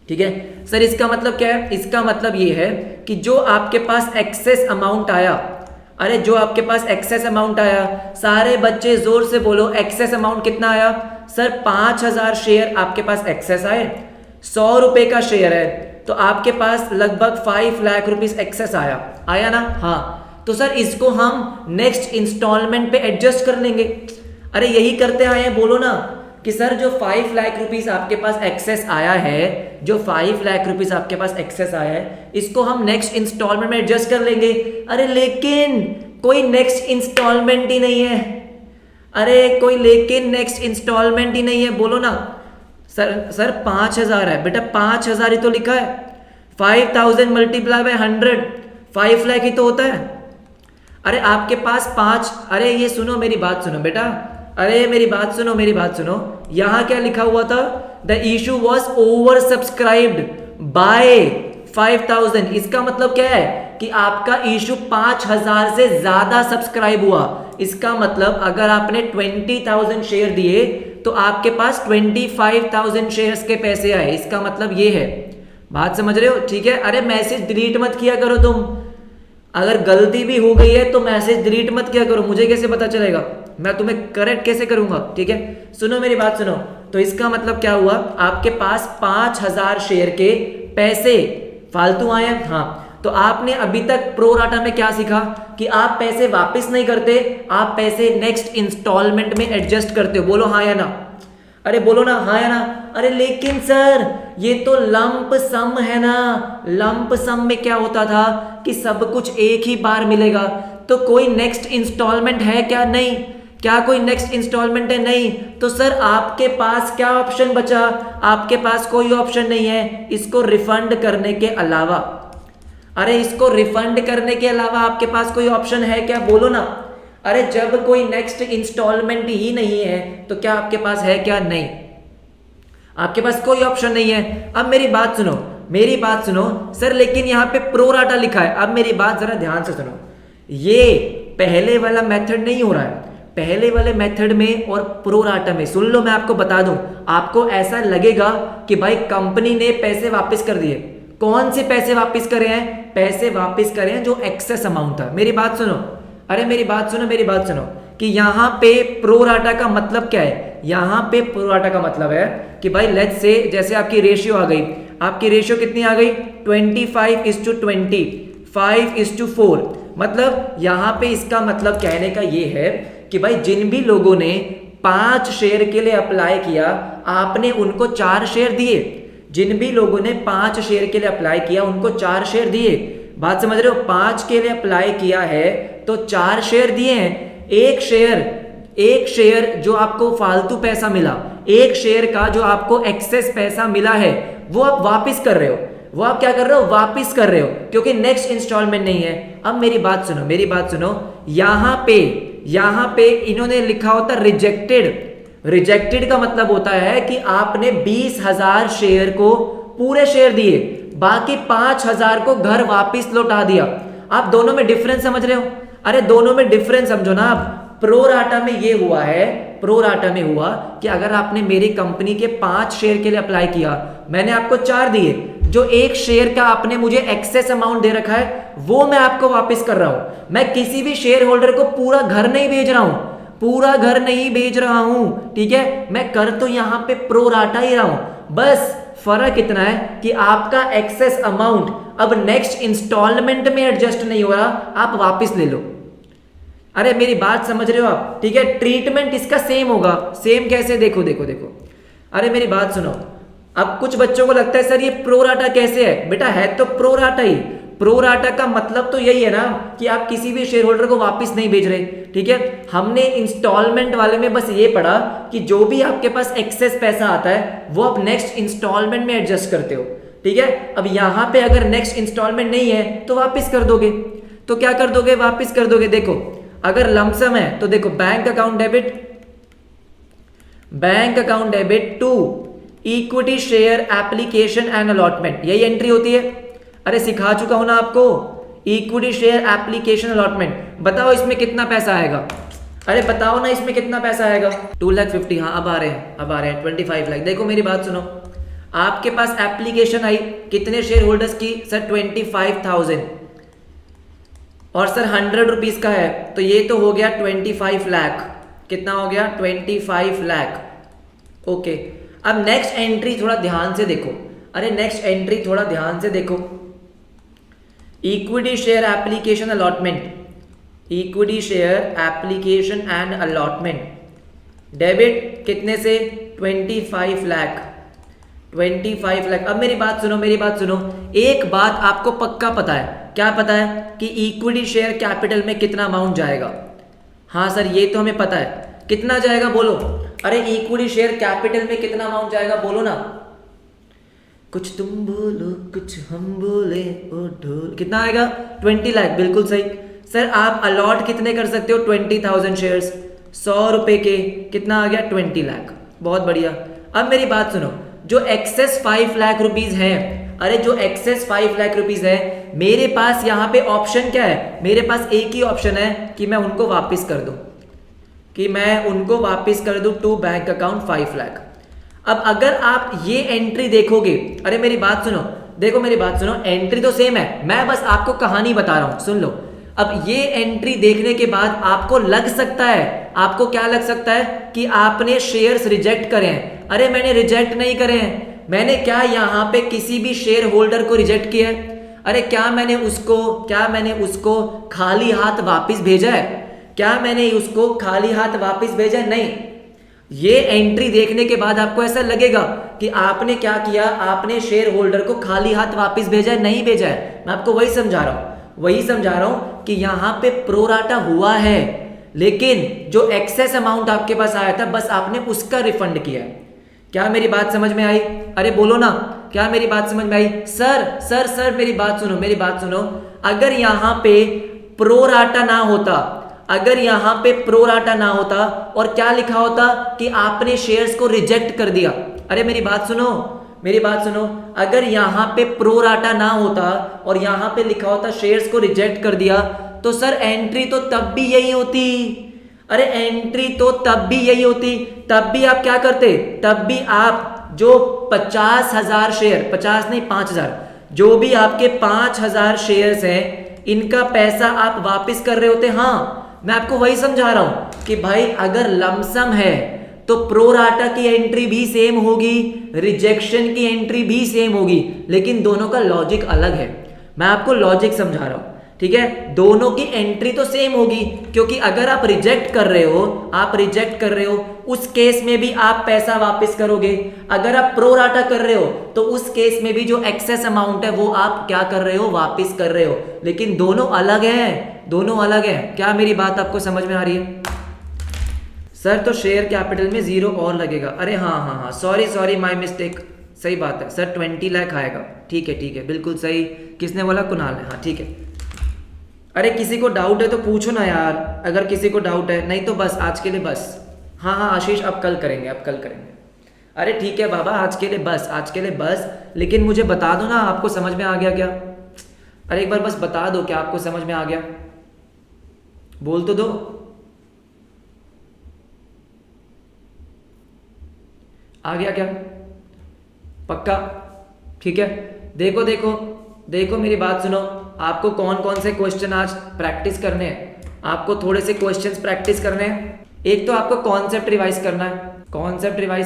ठीक है। सर इसका मतलब क्या है? इसका मतलब ये है कि जो आपके पास एक्सेस अमाउंट आया, अरे जो आपके पास एक्सेस अमाउंट आया, सारे बच्चे जोर से बोलो, एक्सेस अमाउंट कितना आया? सर 5,000 शेयर आपके पास एक्सेस आए। 100 रुपए का शेयर है तो आपके पास लगभग 5 लाख रुपीस एक्सेस आया ना? हाँ, तो सर इसको हम नेक्स्ट इंस्टॉलमेंट पे एडजस्ट कर लेंगे। अरे यही करते आए हैं, बोलो ना कि सर जो 5 लाख रुपीस आपके पास एक्सेस आया है, इसको हम नेक्स्ट इंस्टॉलमेंट में एडजस्ट कर लेंगे। अरे लेकिन कोई नेक्स्ट इंस्टॉलमेंट ही नहीं है। नेक्स्ट इंस्टॉलमेंट ही नहीं है, बोलो ना। सर 5,000 है बेटा, 5,000 ही तो लिखा है। 5,000 मल्टीप्लाई बाय 100, 5 लाख ही तो होता है। अरे आपके पास 5, अरे ये सुनो, मेरी बात सुनो बेटा, मेरी बात सुनो। यहां क्या लिखा हुआ था? The issue was over subscribed by 5,000। इसका मतलब क्या है कि आपका इशू 5,000 से ज्यादा सब्सक्राइब हुआ। इसका मतलब अगर आपने 20,000 शेयर दिए तो आपके पास 25,000 शेयर्स के पैसे आए। इसका मतलब ये है, बात समझ रहे हो? ठीक है। अरे मैसेज डिलीट मत किया करो तुम, अगर गलती भी हो गई है तो मैसेज डिलीट मत किया करो, मुझे कैसे पता चलेगा? मैं तुम्हें करेक्ट कैसे करूंगा? ठीक है, सुनो मेरी बात सुनो। तो इसका मतलब क्या हुआ? आपके पास 5,000 शेयर के पैसे फालतू आए। हाँ, तो आपने अभी तक प्रोराटा में क्या सीखा कि आप पैसे वापस नहीं करते, आप पैसे नेक्स्ट इंस्टॉलमेंट में एडजस्ट करते हो। बोलो हाँ या ना? अरे बोलो ना हाँ या ना? अरे लेकिन सर ये तो लंप सम है ना। लंप सम में क्या होता था कि सब कुछ एक ही बार मिलेगा। तो कोई नेक्स्ट इंस्टॉलमेंट है क्या? नहीं। क्या कोई नेक्स्ट इंस्टॉलमेंट है? नहीं। तो सर आपके पास क्या ऑप्शन बचा? आपके पास कोई ऑप्शन नहीं है इसको रिफंड करने के अलावा। अरे इसको रिफंड करने के अलावा आपके पास कोई ऑप्शन है क्या? बोलो ना। अरे जब कोई नेक्स्ट इंस्टॉलमेंट ही नहीं है तो क्या आपके पास है क्या? नहीं, आपके पास कोई ऑप्शन नहीं है। अब मेरी बात सुनो सर, लेकिन यहां पे प्रोराटा लिखा है। अब मेरी बात जरा ध्यान से सुनो, ये पहले वाला मेथड नहीं हो रहा है। पहले वाले मेथड में और प्रोराटा में, सुन लो मैं आपको बता दूं, आपको ऐसा लगेगा कि भाई कंपनी ने पैसे वापस कर दिए। कौन से पैसे वापस करे हैं? पैसे वापस करे हैं जो एक्सेस अमाउंट था। मेरी बात सुनो, अरे मेरी बात सुनो कि यहां पे प्रोराटा का मतलब क्या है? यहां पे प्रोराटा का मतलब है कि भाई लेट्स से जैसे आपकी रेशियो आ गई, आपकी रेशियो कितनी आ गई? 25:20, 5:4। मतलब यहां पे इसका मतलब कहने का ये है कि भाई जिन भी लोगों ने 5 शेयर के लिए अप्लाई किया, आपने उनको 4 शेयर दिए। जिन भी लोगों ने 5 शेयर के लिए अप्लाई किया उनको 4 शेयर दिए। बात समझ रहे हो? 5 के लिए अप्लाई किया है तो 4 शेयर दिए हैं। एक शेयर जो आपको फालतू पैसा मिला, एक शेयर का जो आपको एक्सेस पैसा मिला है, वो आप वापस कर रहे हो, वो आप क्या कर रहे हो, वापस कर रहे हो, क्योंकि नेक्स्ट इंस्टॉलमेंट नहीं है। अब मेरी बात सुनो, मेरी बात सुनो, यहां पे इन्होंने लिखा होता रिजेक्टेड। रिजेक्टेड का मतलब होता है कि आपने 20,000 शेयर को पूरे शेयर दिए, बाकी 5,000 को घर वापस लौटा दिया। आप दोनों में डिफरेंस समझ रहे हो? अरे दोनों में डिफरेंस समझो ना आप। प्रोराटा में ये हुआ है, प्रोराटा में हुआ कि अगर आपने मेरी कंपनी के 5 शेयर के लिए अप्लाई किया, मैंने आपको 4 दिए, जो एक शेयर का आपने मुझे एक्सेस अमाउंट दे रखा है वो मैं आपको वापस कर रहा हूं। मैं किसी भी शेयर होल्डर को पूरा घर नहीं भेज रहा हूं, पूरा घर नहीं भेज रहा हूं, ठीक है। मैं कर तो यहां पे प्रोराटा ही रहा हूं, बस फर्क इतना है कि आपका एक्सेस अमाउंट अब नेक्स्ट इंस्टॉलमेंट में एडजस्ट नहीं हो रहा, आप वापस ले लो। अरे मेरी बात समझ रहे हो आप, ठीक है। ट्रीटमेंट इसका सेम होगा। सेम कैसे? देखो देखो देखो, अरे मेरी बात सुनो। अब कुछ बच्चों को लगता है सर ये प्रोराटा कैसे है? बेटा है तो प्रोराटा ही। प्रोराटा का मतलब तो यही है ना कि आप किसी भी शेयर होल्डर को वापस नहीं भेज रहे, ठीक है। हमने इंस्टॉलमेंट वाले में बस ये पढ़ा कि जो भी आपके पास एक्सेस पैसा आता है वो आप नेक्स्ट इंस्टॉलमेंट में एडजस्ट करते हो, ठीक है। अब यहां पे अगर नेक्स्ट इंस्टॉलमेंट नहीं है तो वापस कर दोगे। तो क्या कर दोगे? वापस कर दोगे। देखो अगर लमसम है तो देखो bank account debit to equity share application and allotment, यही एंट्री होती है। अरे सिखा चुका हूं ना आपको, इक्विटी शेयर एप्लीकेशन अलॉटमेंट। बताओ इसमें कितना पैसा आएगा? अरे बताओ ना इसमें कितना पैसा आएगा? 2,50,000। हाँ अब आ रहे हैं 25 लाख। देखो मेरी बात सुनो, आपके पास एप्लीकेशन आई कितने शेयर होल्डर्स की? सर 25,000। और सर 100 रुपीज का है तो ये तो हो गया 25 लाख। कितना हो गया? 25 लाख। ओके, अब नेक्स्ट एंट्री थोड़ा ध्यान से देखो। अरे नेक्स्ट एंट्री थोड़ा ध्यान से देखो, equity share application allotment, equity share application and allotment debit कितने से? 25 लाख। 25 लाख। अब मेरी बात सुनो, मेरी बात सुनो, एक बात आपको पक्का पता है। क्या पता है? कि इक्विटी शेयर कैपिटल में कितना अमाउंट जाएगा। हाँ सर ये तो हमें पता है। कितना जाएगा बोलो? अरे इक्विटी शेयर कैपिटल में कितना अमाउंट जाएगा बोलो ना। कुछ तुम बोलो कुछ हम बोले ओ ढोल। कितना आएगा? 20 लाख। बिल्कुल सही। सर आप अलॉट कितने कर सकते हो? 20,000 शेयर्स, 100 रुपए के। कितना आ गया? 20 लाख। बहुत बढ़िया। अब मेरी बात सुनो, जो एक्सेस 5 लाख रुपीज है, अरे जो एक्सेस 5 लाख रुपीज है, मेरे पास यहाँ पे ऑप्शन क्या है? मेरे पास एक ही ऑप्शन है कि मैं उनको वापस कर दूं, कि मैं उनको वापस कर दूं टू बैंक अकाउंट 5 लाख। अब अगर आप ये एंट्री देखोगे, अरे मेरी बात सुनो, देखो मेरी बात सुनो, एंट्री तो सेम है, मैं बस आपको कहानी बता रहा हूं, सुन लो। अब ये एंट्री देखने के बाद आपको लग सकता है, आपको क्या लग सकता है कि आपने शेयर्स रिजेक्ट करे हैं। अरे मैंने रिजेक्ट नहीं करे हैं। मैंने क्या यहाँ पे किसी भी शेयर होल्डर को रिजेक्ट किया है? अरे क्या मैंने उसको खाली हाथ वापस भेजा है? क्या मैंने उसको खाली हाथ वापस भेजा है? नहीं। ये एंट्री देखने के बाद आपको ऐसा लगेगा कि आपने क्या किया, आपने शेयर होल्डर को खाली हाथ वापस भेजा है। नहीं भेजा है। मैं आपको वही समझा रहा हूं कि यहां पे प्रोराटा हुआ है, लेकिन जो एक्सेस अमाउंट आपके पास आया था बस आपने उसका रिफंड किया है। क्या मेरी बात समझ में आई? अरे बोलो ना, क्या मेरी बात समझ में आई? सर मेरी बात सुनो, अगर यहां पे प्रोराटा ना होता, अगर यहां पे प्रोराटा ना होता और क्या लिखा होता कि आपने शेयर्स को रिजेक्ट कर दिया। अरे मेरी बात सुनो, अगर यहां पे प्रोराटा ना होता और यहां पे लिखा होता शेयर्स को रिजेक्ट कर दिया, तो सर एंट्री तो तब भी यही होती। अरे एंट्री तो तब भी यही होती। तब भी आप क्या करते? तब भी आप जो 50,000 शेयर, 50 नहीं 5,000, जो भी आपके 5,000 शेयर्स हैं, इनका पैसा आप वापस कर रहे होते। हाँ मैं आपको वही समझा रहा हूं कि भाई अगर लमसम है तो प्रोराटा की एंट्री भी सेम होगी, रिजेक्शन की एंट्री भी सेम होगी, लेकिन दोनों का लॉजिक अलग है। मैं आपको लॉजिक समझा रहा हूं, ठीक है। दोनों की एंट्री तो सेम होगी, क्योंकि अगर आप रिजेक्ट कर रहे हो उस केस में भी आप पैसा वापस करोगे। अगर आप प्रोराटा कर रहे हो तो उस केस में भी जो एक्सेस अमाउंट है वो आप क्या कर रहे हो? वापस कर रहे हो। लेकिन दोनों अलग हैं। क्या मेरी बात आपको समझ में आ रही है? सर तो शेयर कैपिटल में 0 और लगेगा। अरे हाँ, सॉरी माय मिस्टेक, सही बात है सर, 20 लाख आएगा। ठीक है, बिल्कुल सही। किसने बोला? कुणाल ने। हाँ ठीक है। अरे किसी को डाउट है तो पूछो ना यार, अगर किसी को डाउट है, नहीं तो बस आज के लिए बस। हाँ आशीष, अब कल करेंगे। अरे ठीक है बाबा, आज के लिए बस। लेकिन मुझे बता दो ना, आपको समझ में आ गया क्या? अरे एक बार बस बता दो, क्या आपको समझ में आ गया? बोल तो दो। आ गया क्या? पक्का? ठीक है। देखो मेरी बात सुनो। आपको कौन से क्वेश्चन आज प्रैक्टिस करने हैं? आपको थोड़े से क्वेश्चंस प्रैक्टिस करने हैं। एक तो आपको कॉन्सेप्ट रिवाइज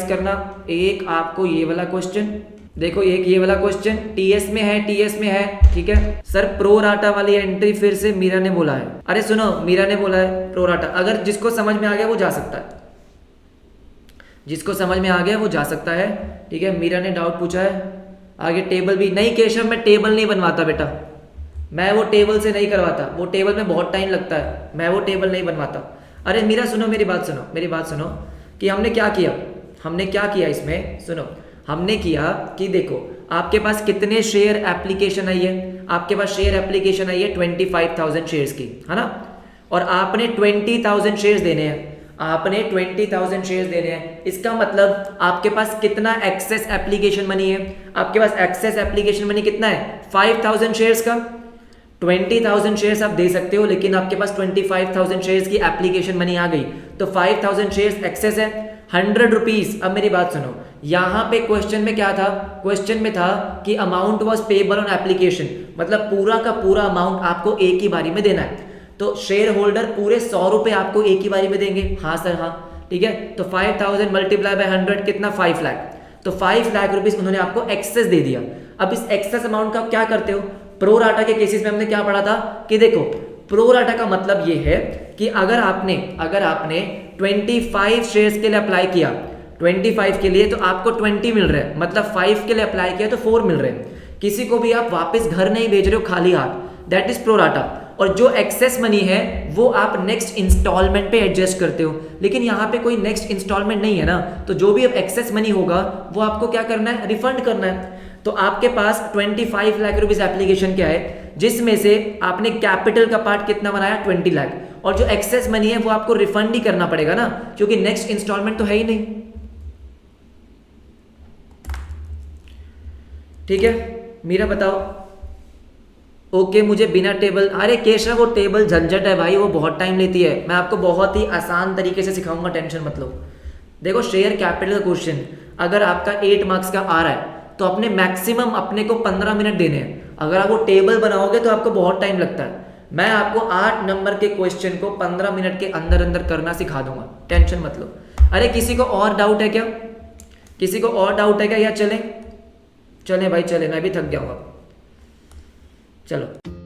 करना। एक आपको ये वाला क्वेश्चन, देखो एक ये वाला क्वेश्चन टीएस में है। ठीक है सर, प्रो राटा वाली एंट्री फिर से मीरा ने बोला है। अरे सुनो, मीरा ने बोला है प्रो राटा। अगर जिसको समझ में आ गया वो जा सकता है। ठीक है, मीरा ने डाउट पूछा है। आगे टेबल भी नहीं, केशव मैं टेबल नहीं बनवाता बेटा, मैं वो टेबल से नहीं करवाता, वो टेबल में बहुत टाइम लगता है, मैं वो टेबल नहीं बनवाता। अरे मीरा सुनो, मेरी बात सुनो कि हमने क्या किया इसमें। सुनो, हमने किया कि देखो आपके पास कितने शेयर एप्लीकेशन आई है, आपके पास शेयर एप्लीकेशन आई है 25,000 शेयर्स की, है ना। और आपने 20,000 शेयर्स देने हैं। इसका मतलब आपके पास कितना एक्सेस एप्लीकेशन मनी है? आपके पास एक्सेस एप्लीकेशन मनी कितना है? 5,000 शेयर्स का। 20,000 शेयर्स आप दे सकते हो, लेकिन आपके पास 25,000 शेयर्स की एप्लीकेशन मनी आ गई, तो 5,000 शेयर्स एक्सेस है। 100 रुपीज। अब मेरी बात सुनो, यहाँ पे क्वेश्चन में क्या था? क्वेश्चन में था कि amount was payable on application, मतलब पूरा का पूरा अमाउंट आपको एक ही बारी में देना है। तो शेयर होल्डर पूरे 100 रुपए आपको एक ही बारी में देंगे। हाँ सर, हाँ ठीक है। तो 5,000 मल्टीप्लाई बाय 100 कितना? 5 लाख। तो 5 लाख रुपीज उन्होंने आपको एक्सेस दे दिया। अब इस एक्सेस अमाउंट का क्या करते हो? प्रो राटा के केसेस में हमने क्या पढ़ा था कि देखो, प्रो राटा का मतलब ये है कि अगर आपने 25 शेयर्स के लिए अप्लाई किया, 25 के लिए, तो आपको 20 मिल रहा है, मतलब 5 के लिए अप्लाई किया तो 4 मिल रहे हैं। किसी को भी आप वापस घर नहीं भेज रहे हो खाली हाथ, दैट इज प्रो राटा। और जो एक्सेस मनी है वो आप नेक्स्ट इंस्टॉलमेंट पे एडजस्ट करते हो, लेकिन यहाँ पे कोई नेक्स्ट इंस्टॉलमेंट नहीं है ना, तो जो भी अब एक्सेस मनी होगा वो आपको क्या करना है? रिफंड करना है। तो आपके पास 25 लाख रुपीज एप्लीकेशन क्या है, जिसमें से आपने कैपिटल का पार्ट कितना बनाया? 20 लाख, और जो एक्सेस मनी है वो आपको रिफंड ही करना पड़ेगा ना, क्योंकि नेक्स्ट इंस्टॉलमेंट तो है ही नहीं। ठीक है मीरा, बताओ। ओके मुझे बिना टेबल, अरे केशव वो टेबल झंझट है भाई, वो बहुत टाइम लेती है। मैं आपको बहुत ही आसान तरीके से सिखाऊंगा, टेंशन मत लो। देखो शेयर कैपिटल का क्वेश्चन अगर आपका 8 मार्क्स का आ रहा है तो अपने मैक्सिमम अपने को 15 मिनट देने हैं। अगर आप वो टेबल बनाओगे तो आपको बहुत टाइम लगता है। मैं आपको 8 नंबर के क्वेश्चन को 15 मिनट के अंदर अंदर करना सिखा दूंगा, टेंशन मत लो। अरे किसी को और डाउट है क्या? या चलें भाई चलें, मैं भी थक गया हूँ अब। चलो।